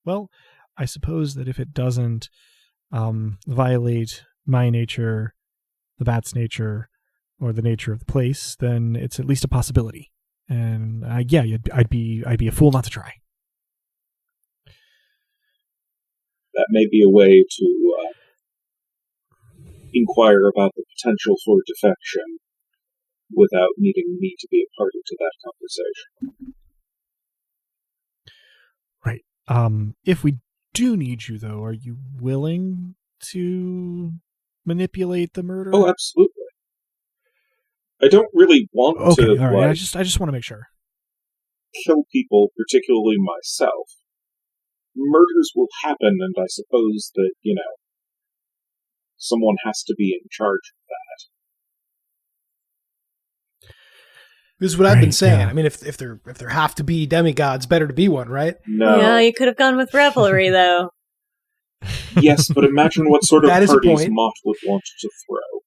Well, I suppose that if it doesn't violate my nature, the bat's nature, or the nature of the place, then it's at least a possibility. And I'd be a fool not to try. That may be a way to inquire about the potential for defection without needing me to be a party to that conversation. Right. If we do need you, though, are you willing to manipulate the murder? Oh, absolutely. I don't really want to all right. I just want to make sure. Kill people, particularly myself. Murders will happen, and I suppose that, someone has to be in charge of that. This is what I've been saying. Yeah. I mean, if there have to be demigods, better to be one, right? No. Yeah, you could have gone with revelry, though. Yes, but imagine what sort of That is a parties point. Mott would want to throw.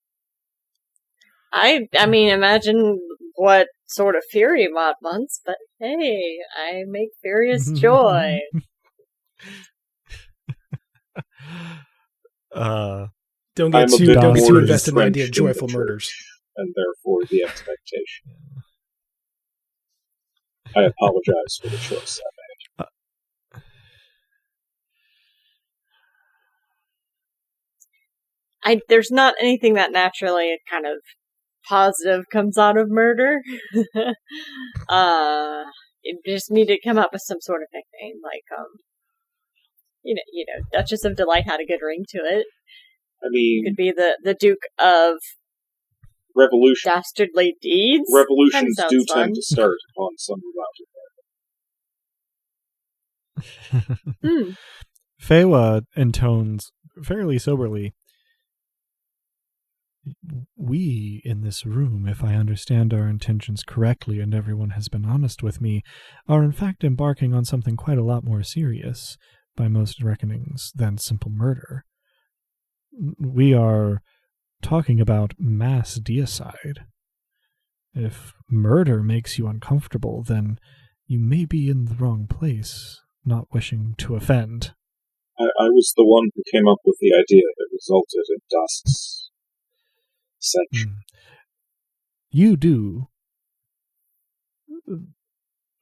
I mean, imagine what sort of fury Mott wants, but hey, I make furious joy. Don't I'm get a too bit don't get more too invested in the entrenched idea of in joyful the murders. church, and therefore the expectation. I apologize for the choice I made. There's not anything that naturally kind of positive comes out of murder. You just need to come up with some sort of nickname, like Duchess of Delight had a good ring to it. I mean, It could be the Duke of Dastardly Deeds. Revolutions do fun. tend to start upon some mountain. Fewa intones fairly soberly, "We in this room, if I understand our intentions correctly and everyone has been honest with me, are in fact embarking on something quite a lot more serious, by most reckonings, than simple murder. We are talking about mass deicide. If murder makes you uncomfortable, then you may be in the wrong place, not wishing to offend. I was the one who came up with the idea that resulted in Dusk's ascension. You do,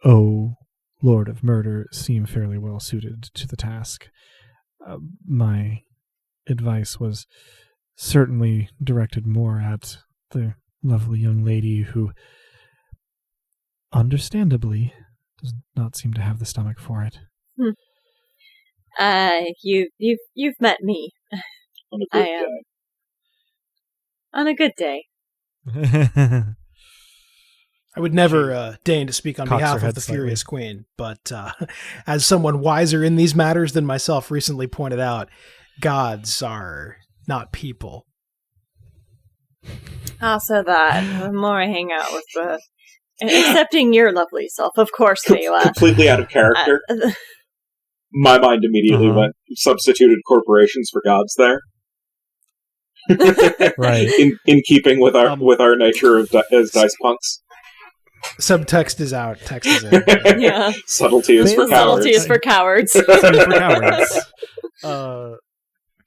oh Lord of Murder, seem fairly well suited to the task. My advice was certainly directed more at the lovely young lady who, understandably, does not seem to have the stomach for it. You've met me. On a good day. On a good day. I would never deign to speak on behalf of the Furious Queen, but as someone wiser in these matters than myself recently pointed out, gods are not people. Also that, the more I hang out with accepting your lovely self, of course, Feywa. Completely out of character. My mind immediately went, substituted corporations for gods there. Right. In keeping with our nature as dice punks. Subtext is out, text is in. Yeah. Subtlety is for cowards. Subtlety is for cowards.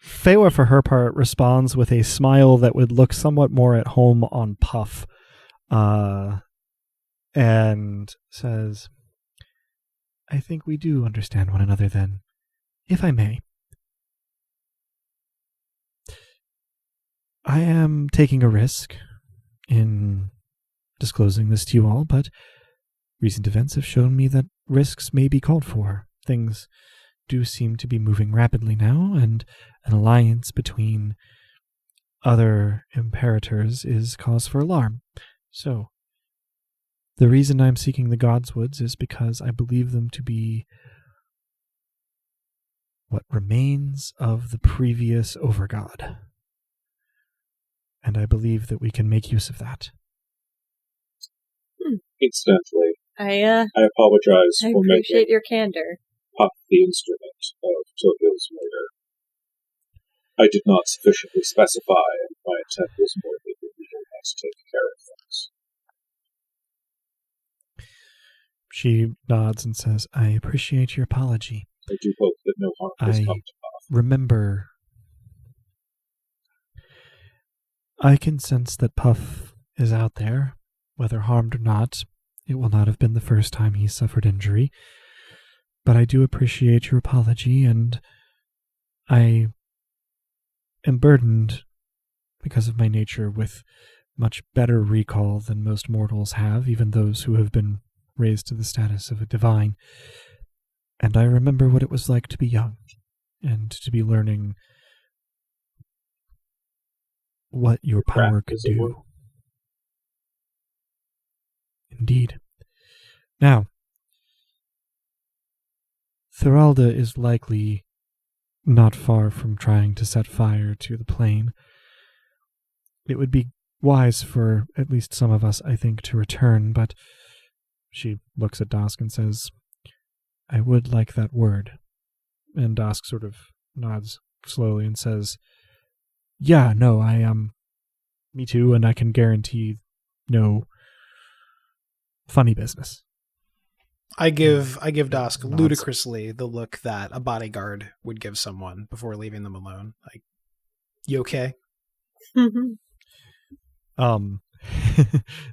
Feywa, for her part, responds with a smile that would look somewhat more at home on Puff, and says, I think we do understand one another then, if I may. I am taking a risk in disclosing this to you all, but recent events have shown me that risks may be called for. Things do seem to be moving rapidly now, and an alliance between other imperators is cause for alarm. So, the reason I'm seeking the Godswoods is because I believe them to be what remains of the previous Overgod. And I believe that we can make use of that. Incidentally, I apologize for appreciate making your candor. Puff the instrument of Tokyo's murder. I did not sufficiently specify, and my intent was more that we will not take care of things. She nods and says, I appreciate your apology. I do hope that no harm has come to Puff. Remember, I can sense that Puff is out there, whether harmed or not. It will not have been the first time he suffered injury. But I do appreciate your apology, and I am burdened, because of my nature, with much better recall than most mortals have, even those who have been raised to the status of a divine. And I remember what it was like to be young, and to be learning what your power could do. Indeed. Now, Thoralda is likely not far from trying to set fire to the plane. It would be wise for at least some of us, I think, to return, but she looks at Dosk and says, I would like that word. And Dosk sort of nods slowly and says, yeah, no, me too, and I can guarantee no funny business. I give Dosk ludicrously the look that a bodyguard would give someone before leaving them alone. Like, you okay?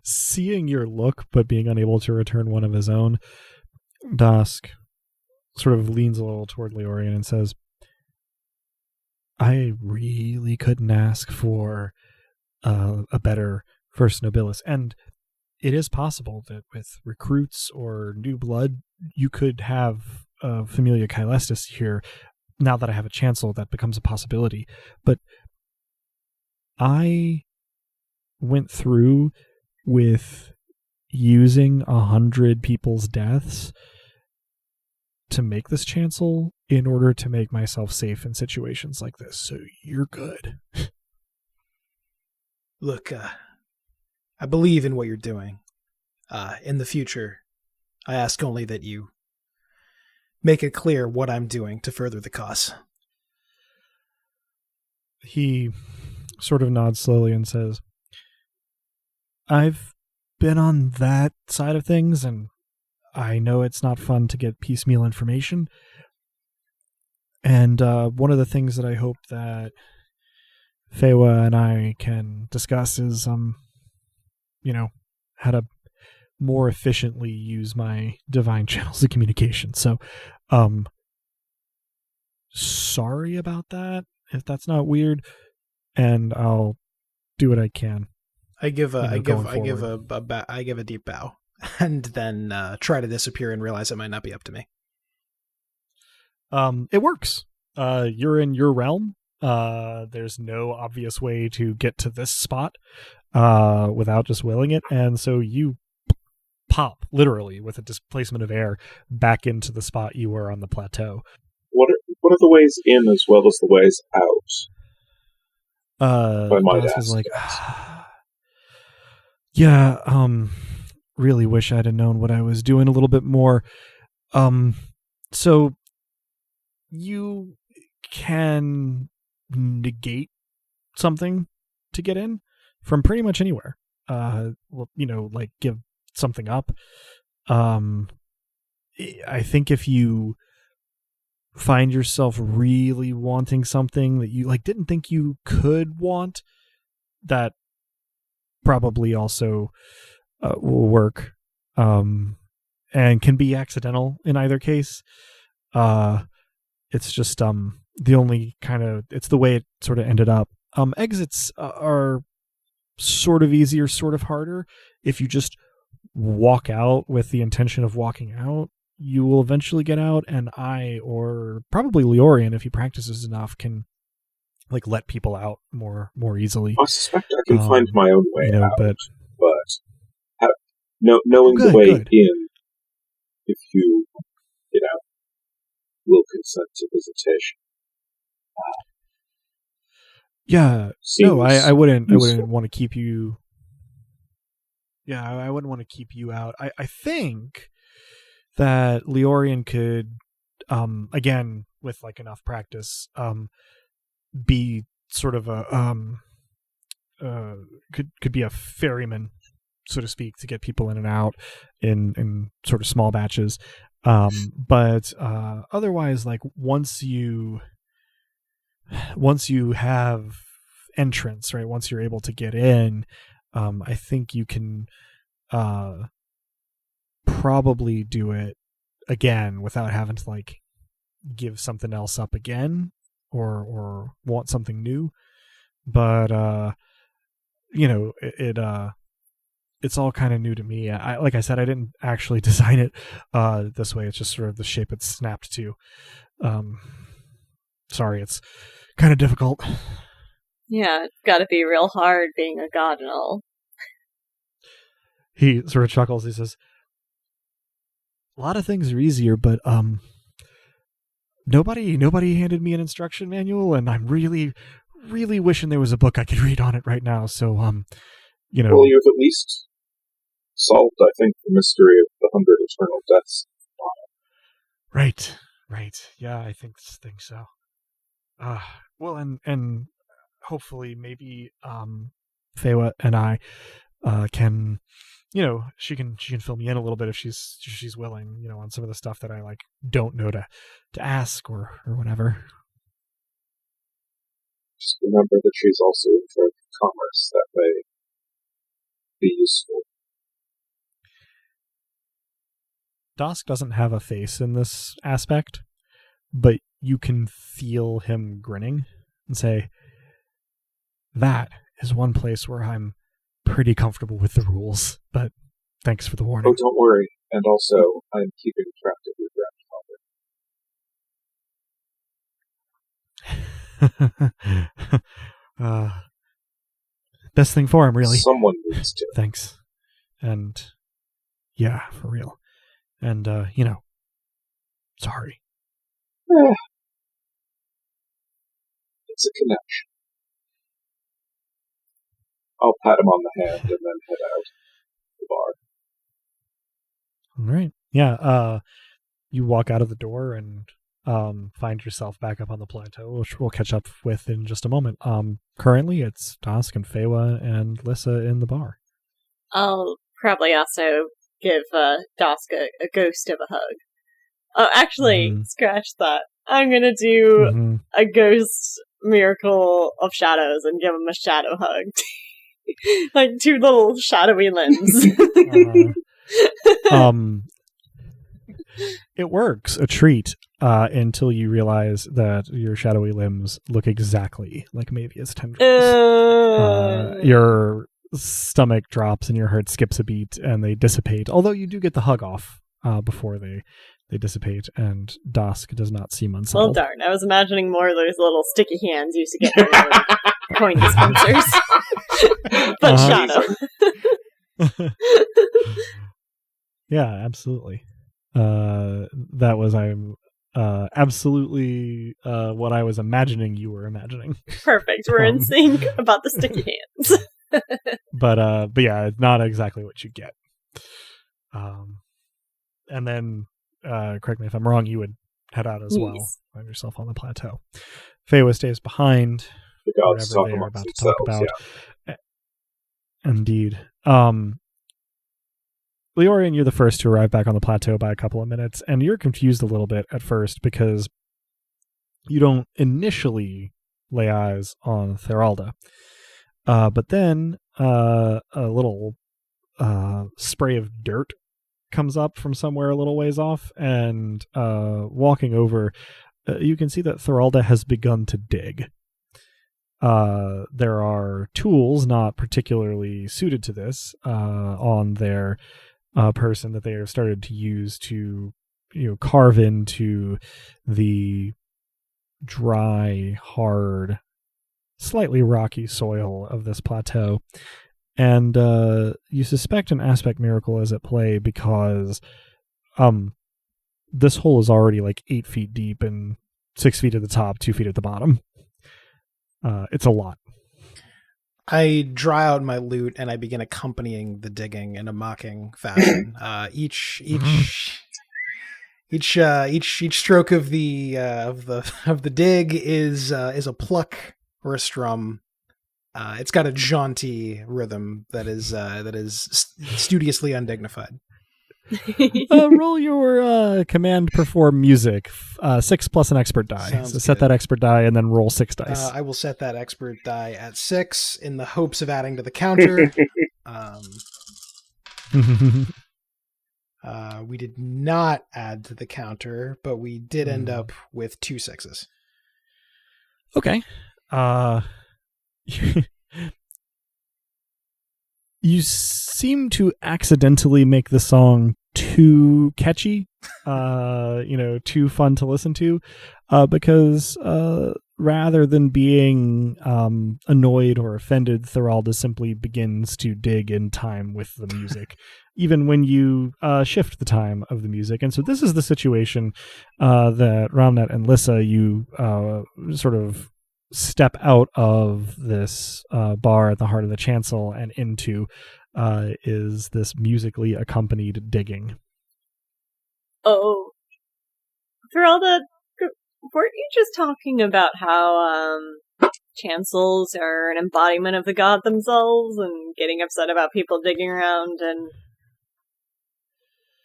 Seeing your look, but being unable to return one of his own, Dosk sort of leans a little toward Leorian and says, I really couldn't ask for a better first Nobilis, and it is possible that with recruits or new blood, you could have Familia Caelestis here. Now that I have a Chancel, that becomes a possibility. But I went through with using 100 people's deaths to make this Chancel in order to make myself safe in situations like this. So you're good. Look, I believe in what you're doing. In the future, I ask only that you make it clear what I'm doing to further the cause. He sort of nods slowly and says, I've been on that side of things, and I know it's not fun to get piecemeal information. And one of the things that I hope that Fewa and I can discuss is, how to more efficiently use my divine channels of communication. So, sorry about that, if that's not weird, and I'll do what I can. I give a deep bow, and then try to disappear and realize it might not be up to me. It works. You're in your realm. There's no obvious way to get to this spot without just willing it, and so you pop literally with a displacement of air back into the spot you were on the plateau. What are the ways in as well as the ways out? I might ask. Like, yeah, really wish I'd have known what I was doing a little bit more. So you can negate something to get in from pretty much anywhere. Like give something up. I think if you find yourself really wanting something that you didn't think you could want, that probably also will work, and can be accidental in either case. It's just the only it's the way it sort of ended up. Exits are sort of easier, sort of harder. If you just walk out with the intention of walking out, you will eventually get out, and I, or probably Leorian, if he practices enough, can let people out more easily. I suspect I can find my own way out, but knowing good, the way good. in, if you will consent to visitation. I wouldn't useful. want to keep you. Yeah, I wouldn't want to keep you out. I think that Leorian could, again, with enough practice, be sort of a could be a ferryman, so to speak, to get people in and out in sort of small batches. But otherwise, once you have entrance, right? Once you're able to get in, I think you can probably do it again without having to give something else up again or want something new. But it's all kind of new to me. Like I said, I didn't actually design it this way. It's just sort of the shape it's snapped to. Sorry, it's kind of difficult. Yeah, it's got to be real hard being a god and all. He sort of chuckles. He says, "A lot of things are easier, but nobody handed me an instruction manual, and I'm really, really wishing there was a book I could read on it right now." So, Well, you've at least solved, I think, the mystery of the 100 eternal deaths. Right. Yeah, I think so. Well, and hopefully maybe Fewa and I can, she can fill me in a little bit if she's willing, on some of the stuff that I don't know to ask or whatever. Just remember that she's also in charge of commerce. That may be useful. Dosk doesn't have a face in this aspect, but you can feel him grinning and say, "That is one place where I'm pretty comfortable with the rules, but thanks for the warning." Oh, don't worry. And also, I'm keeping track of your grandfather. Best thing for him, really. Someone needs to. Thanks. And yeah, for real. And, sorry. It's a connection. I'll pat him on the hand and then head out the bar. All right. Yeah. You walk out of the door and find yourself back up on the plateau, which we'll catch up with in just a moment. Currently, it's Dosk and Fewa and Lissa in the bar. I'll probably also give Dosk a ghost of a hug. Oh, actually, scratch that. I'm gonna do a ghost miracle of shadows and give him a shadow hug. Like 2 little shadowy limbs. It works a treat until you realize that your shadowy limbs look exactly like Mavia's tendrils. Your stomach drops and your heart skips a beat and they dissipate, although you do get the hug off before they dissipate, and Dosk does not seem unsettled. Well, darn. I was imagining more of those little sticky hands you used to get from coin dispensers. But shadow. Yeah, absolutely. That was absolutely what I was imagining you were imagining. Perfect. We're in sync about the sticky hands. But yeah, it's not exactly what you get. And then, correct me if I'm wrong, you would head out as well. Find yourself on the plateau. Fewa stays behind. The gods whatever talk they are amongst about to talk themselves, about. Yeah. Indeed. Leorian, you're the first to arrive back on the plateau by a couple of minutes, and you're confused a little bit at first because you don't initially lay eyes on Thoralda. But then a little spray of dirt comes up from somewhere a little ways off, and walking over, you can see that Thoralda has begun to dig. There are tools not particularly suited to this on their person that they have started to use to, carve into the dry, hard, slightly rocky soil of this plateau. And you suspect an aspect miracle is at play because this hole is already like 8 feet deep and 6 feet at the top, 2 feet at the bottom. It's a lot. I draw out my lute and I begin accompanying the digging in a mocking fashion. Each stroke of the dig is a pluck or a strum. It's got a jaunty rhythm that is studiously undignified. Roll your command perform music. 6 plus an expert die. Sounds so set good. that expert die and then roll 6 dice. I will set that expert die at 6 in the hopes of adding to the counter. We did not add to the counter, but we did end up with 2 6s. Okay. You seem to accidentally make the song too catchy, too fun to listen to, because rather than being annoyed or offended, Thoralda simply begins to dig in time with the music, even when you shift the time of the music. And so this is the situation that Ramnet and Lissa, you sort of step out of this bar at the heart of the chancel and into is this musically accompanied digging. Oh, Thoralda, weren't you just talking about how chancels are an embodiment of the god themselves and getting upset about people digging around? And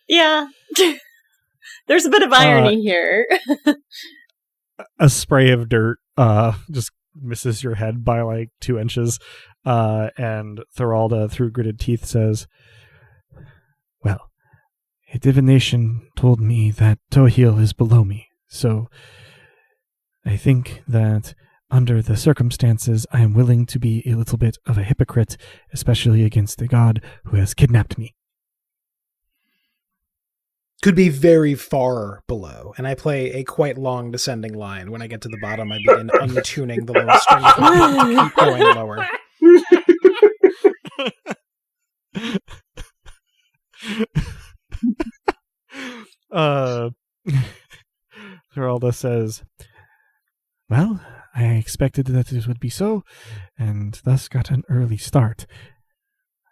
yeah, there's a bit of irony here. A spray of dirt just misses your head by like 2 inches, and Thoralda, through gritted teeth, says, "Well, a divination told me that Tohil is below me, so I think that under the circumstances I am willing to be a little bit of a hypocrite, especially against the god who has kidnapped me." Could be very far below, and I play a quite long descending line. When I get to the bottom, I begin untuning the low string to keep going lower. Thoralda says, "Well, I expected that it would be so, and thus got an early start.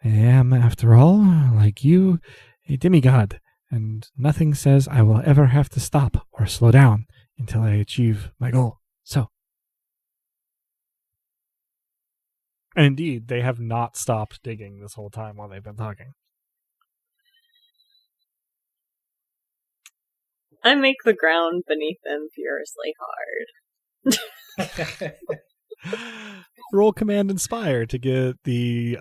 I am, after all, like you, a demigod, and nothing says I will ever have to stop or slow down until I achieve my goal. So." And indeed, they have not stopped digging this whole time while they've been talking. I make the ground beneath them furiously hard. Roll Command Inspire to get the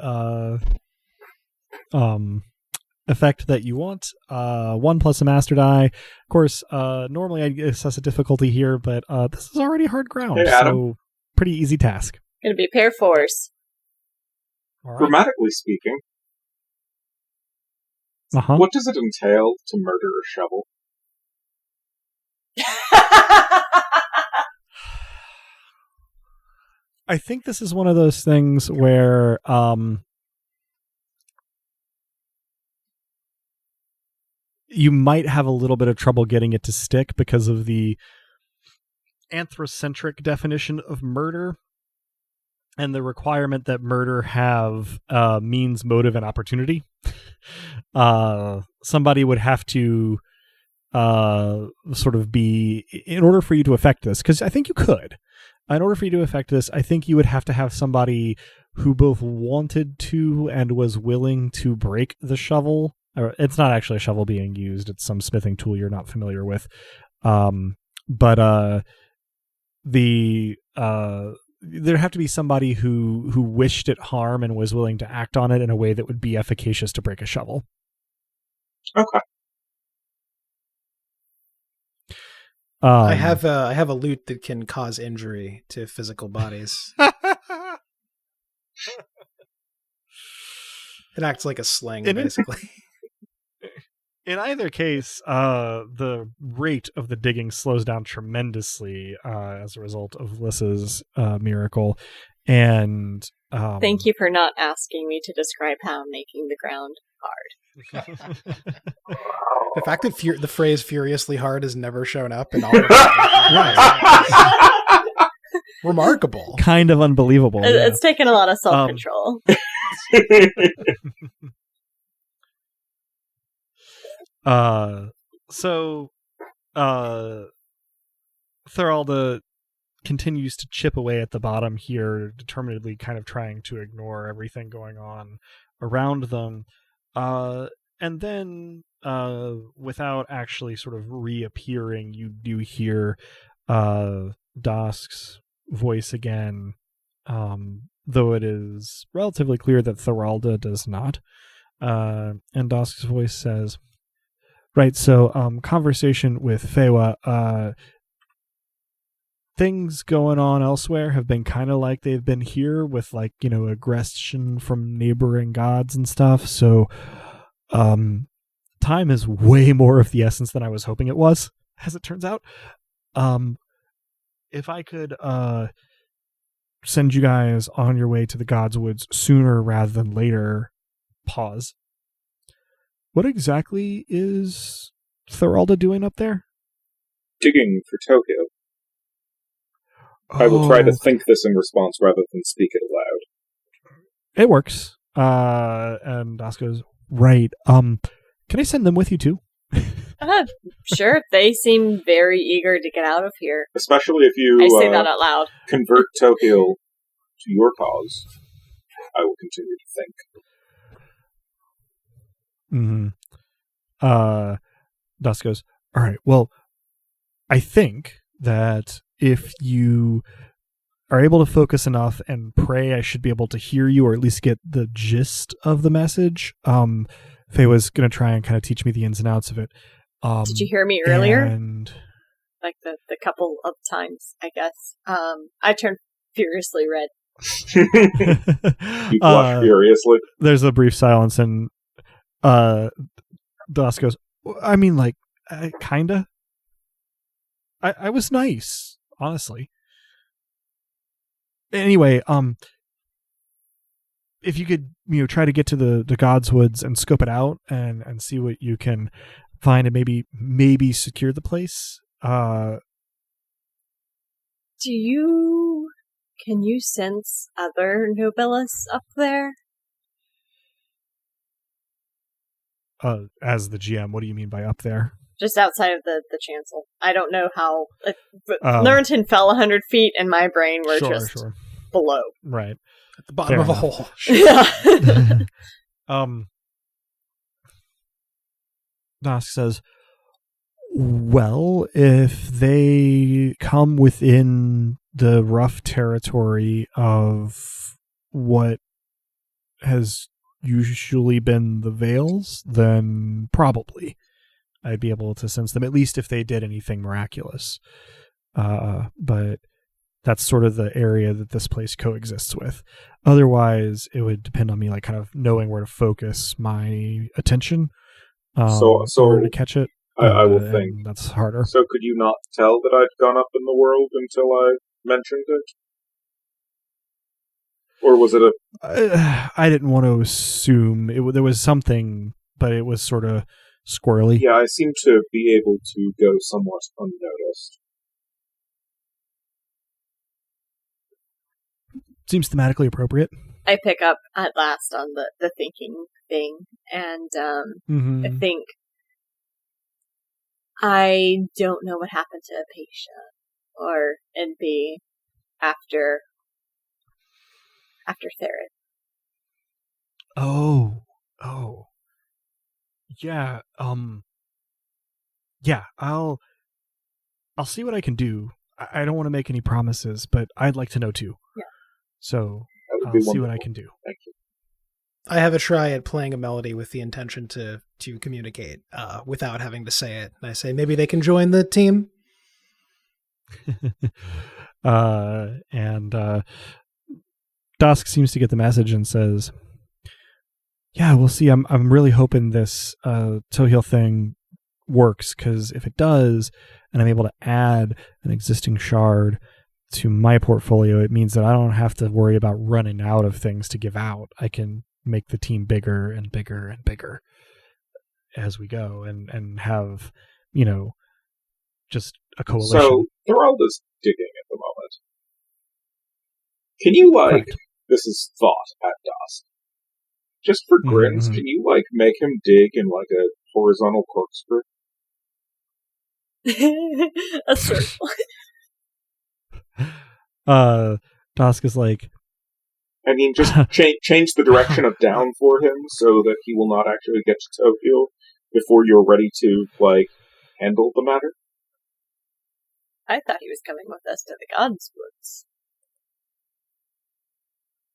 effect that you want. 1 plus a master die. Of course, normally I assess a difficulty here, but this is already hard ground, Hey, Adam. so pretty easy task. Gonna be pair force. All right. Grammatically speaking, Uh-huh. what does it entail to murder a shovel? I think this is one of those things where you might have a little bit of trouble getting it to stick because of the anthrocentric definition of murder and the requirement that murder have means, motive, and opportunity. Somebody would have to sort of be, in order for you to affect this, because I think you could. In order for you to affect this, I think you would have to have somebody who both wanted to and was willing to break the shovel. Or it's not actually a shovel being used. It's some smithing tool you're not familiar with. But there'd have to be somebody who wished it harm and was willing to act on it in a way that would be efficacious to break a shovel. Okay. I have a loot that can cause injury to physical bodies. It acts like a sling, basically. In either case, the rate of the digging slows down tremendously as a result of Lys's miracle. And Thank you for not asking me to describe how I'm making the ground hard. The fact that the phrase "furiously hard" has never shown up in all of it. Remarkable. Kind of unbelievable. Yeah. It's taken a lot of self-control. So Thoralda continues to chip away at the bottom here, determinedly kind of trying to ignore everything going on around them. And then, without actually sort of reappearing, you do hear Dosk's voice again, though it is relatively clear that Thoralda does not. And Dosk's voice says, right, so conversation with Fewa, things going on elsewhere have been kind of like they've been here with, like, you know, aggression from neighboring gods and stuff. So time is way more of the essence than I was hoping it was, as it turns out. If I could send you guys on your way to the God's Woods sooner rather than later, pause. What exactly is Thoralda doing up there? Digging for Tokyo. I will try to think this in response rather than speak it aloud. It works. And Dosk goes, right. Can I send them with you too? Sure. They seem very eager to get out of here. Especially if you I say that out loud. Convert Tokyo to your cause. I will continue to think. Mm-hmm. Dusk goes, all right, well, I think that if you are able to focus enough and pray, I should be able to hear you, or at least get the gist of the message. Faye was going to try and kind of teach me the ins and outs of it. Did you hear me earlier? And like the couple of times, I guess. I turned furiously red. You blush furiously. There's a brief silence, and Dusk goes, I mean, like, kinda. I was nice, honestly. Anyway, if you could, you know, try to get to the God's Woods and scope it out and see what you can find and maybe secure the place. Can you sense other Nobilis up there? As the GM, what do you mean by up there? Just outside of the chancel. I don't know how. Norrington fell 100 feet, and my brain were just below. Right. At the bottom of a hole. Yeah. Dosk says, Well, if they come within the rough territory of what has usually been the Veils, then probably I'd be able to sense them, at least if they did anything miraculous. But that's sort of the area that this place coexists with. Otherwise, it would depend on me, like, kind of knowing where to focus my attention in order to catch it. I will think. That's harder. So could you not tell that I'd gone up in the world until I mentioned it? Or was it I didn't want to assume. There was something, but it was sort of squirrely. Yeah, I seem to be able to go somewhat unnoticed. Seems thematically appropriate. I pick up at last on the thinking thing, and I think I don't know what happened to a patient or NB after Theron. Oh. Yeah, yeah, I'll see what I can do. I don't want to make any promises, but I'd like to know too. Yeah. So I'll see what I can do. Thank you. I have a try at playing a melody with the intention to communicate without having to say it. And I say, maybe they can join the team. And Dusk seems to get the message and says, yeah, we'll see. I'm really hoping this Tohil thing works, because if it does, and I'm able to add an existing shard to my portfolio, it means that I don't have to worry about running out of things to give out. I can make the team bigger and bigger and bigger as we go, and have, just a coalition. So Geralda's digging at the moment. Can you, Correct. This is thought at dusk. Just for grins, can you, make him dig in, a horizontal corkscrew? A circle. Dusk is like, I mean, just change the direction of down for him so that he will not actually get to Tokyo before you're ready to, handle the matter. I thought he was coming with us to the God's Woods.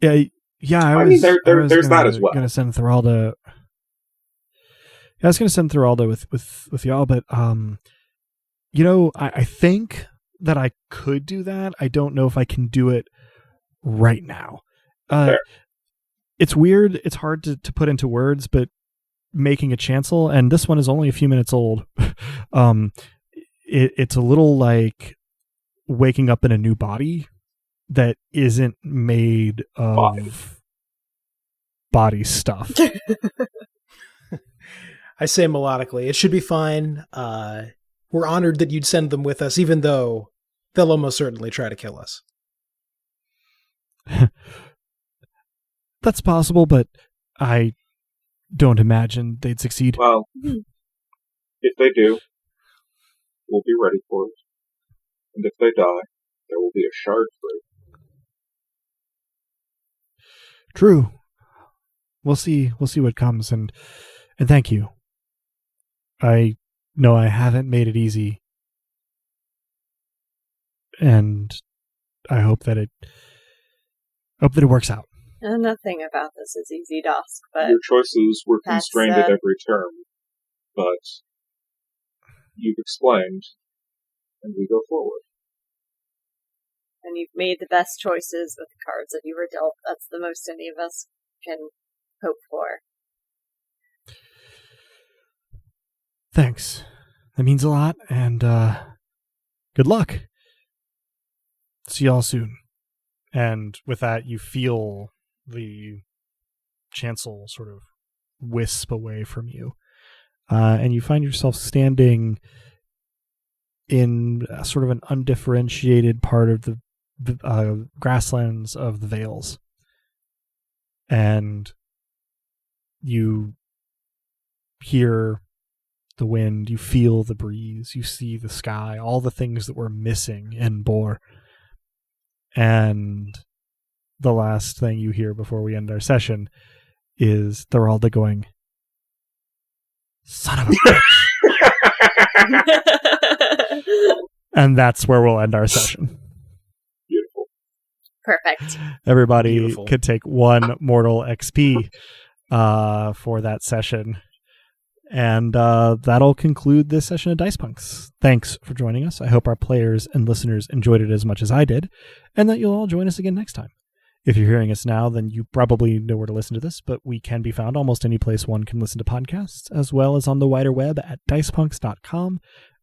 Yeah. I mean, there's that as well. Going to send Thoralda. I was going to send Thoralda with y'all, but I think that I could do that. I don't know if I can do it right now. It's weird. It's hard to put into words, but making a chancel, and this one is only a few minutes old. It's a little like waking up in a new body that isn't made of body stuff. I say melodically, it should be fine. We're honored that you'd send them with us, even though they'll almost certainly try to kill us. That's possible, but I don't imagine they'd succeed. Well, if they do, we'll be ready for it. And if they die, there will be a shard free. True. We'll see what comes, and thank you. I know I haven't made it easy, and I hope that it works out. Nothing about this is easy, Dusk, but your choices were constrained at every turn, but you've explained, and we go forward. And you've made the best choices with the cards that you were dealt. That's the most any of us can hope for. Thanks. That means a lot, and good luck. See y'all soon. And with that, you feel the chancel sort of wisp away from you. And you find yourself standing in sort of an undifferentiated part of the grasslands of the Veils. And you hear the wind, you feel the breeze, you see the sky, all the things that were missing in Bor. And the last thing you hear before we end our session is Thoralda going, "Son of a bitch." And that's where we'll end our session. Beautiful. Perfect. Everybody could take 1 mortal XP for that session. And that'll conclude this session of Dice Punks. Thanks for joining us. I hope our players and listeners enjoyed it as much as I did, and that you'll all join us again next time. If you're hearing us now, then you probably know where to listen to this, but we can be found almost any place one can listen to podcasts, as well as on the wider web at dicepunks.com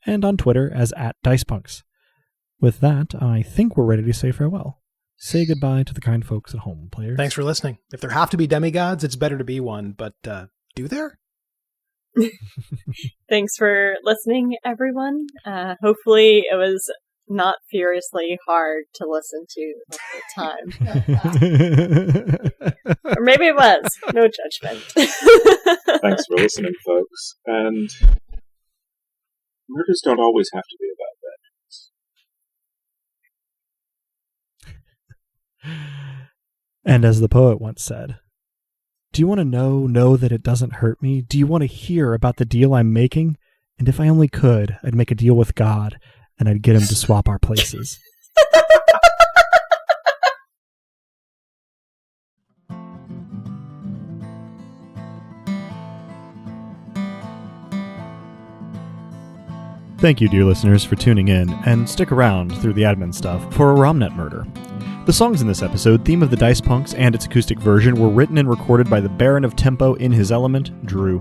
and on Twitter as @dicepunks. With that, I think we're ready to say farewell. Say goodbye to the kind folks at home, players. Thanks for listening. If there have to be demigods, it's better to be one, but do there? Thanks for listening, everyone. Hopefully it was not furiously hard to listen to the whole time. Or maybe it was. No judgment. Thanks for listening, folks. And murders don't always have to be about vengeance. And as the poet once said, do you want to know that it doesn't hurt me? Do you want to hear about the deal I'm making? And if I only could, I'd make a deal with God, and I'd get him to swap our places. Thank you, dear listeners, for tuning in, and stick around through the admin stuff for a Romnet murder. The songs in this episode, theme of the Dice Punks and its acoustic version, were written and recorded by the Baron of Tempo in his element, Drew.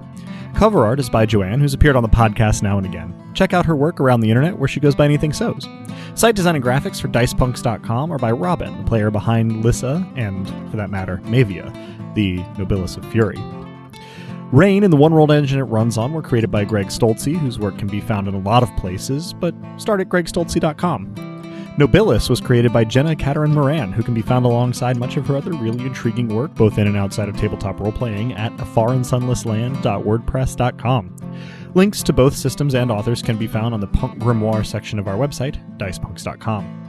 Cover art is by Joanne, who's appeared on the podcast now and again. Check out her work around the internet where she goes by Anything So's. Site design and graphics for dicepunks.com are by Robin, the player behind Lissa and, for that matter, Mavia, the Nobilis of Fury. Rain and the one-world engine it runs on were created by Greg Stoltze, whose work can be found in a lot of places, but start at gregstoltze.com. Nobilis was created by Jenna Caterin Moran, who can be found alongside much of her other really intriguing work, both in and outside of tabletop role-playing, at afaransunlessland.wordpress.com. Links to both systems and authors can be found on the Punk Grimoire section of our website, dicepunks.com.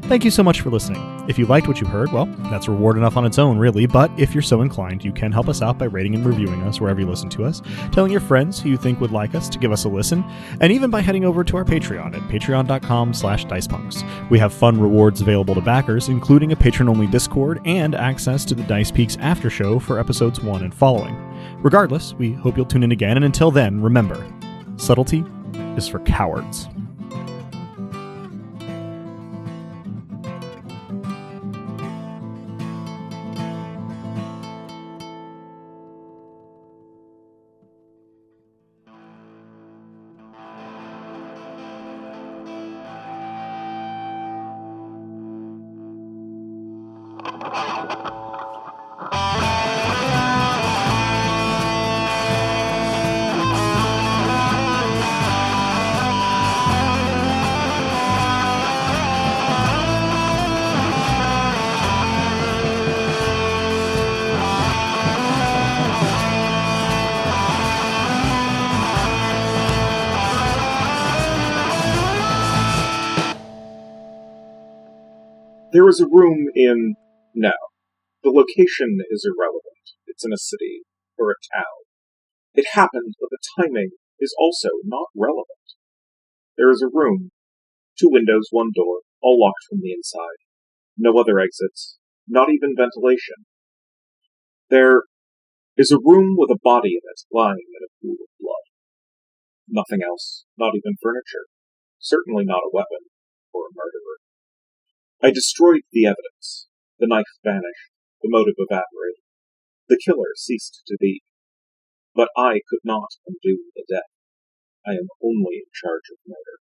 Thank you so much for listening. If you liked what you heard, well, that's reward enough on its own, really, but if you're so inclined, you can help us out by rating and reviewing us wherever you listen to us, telling your friends who you think would like us to give us a listen, and even by heading over to our Patreon at patreon.com/dicepunks. We have fun rewards available to backers, including a patron-only Discord and access to the Dice Peaks after show for episodes 1 and following. Regardless, we hope you'll tune in again, and until then, remember, subtlety is for cowards. There is a room in... No. The location is irrelevant. It's in a city, or a town. It happened, but the timing is also not relevant. There is a room. 2 windows, 1 door, all locked from the inside. No other exits. Not even ventilation. There is a room with a body in it, lying in a pool of blood. Nothing else. Not even furniture. Certainly not a weapon, or a murderer. I destroyed the evidence. The knife vanished. The motive evaporated. The killer ceased to be. But I could not undo the death. I am only in charge of murder.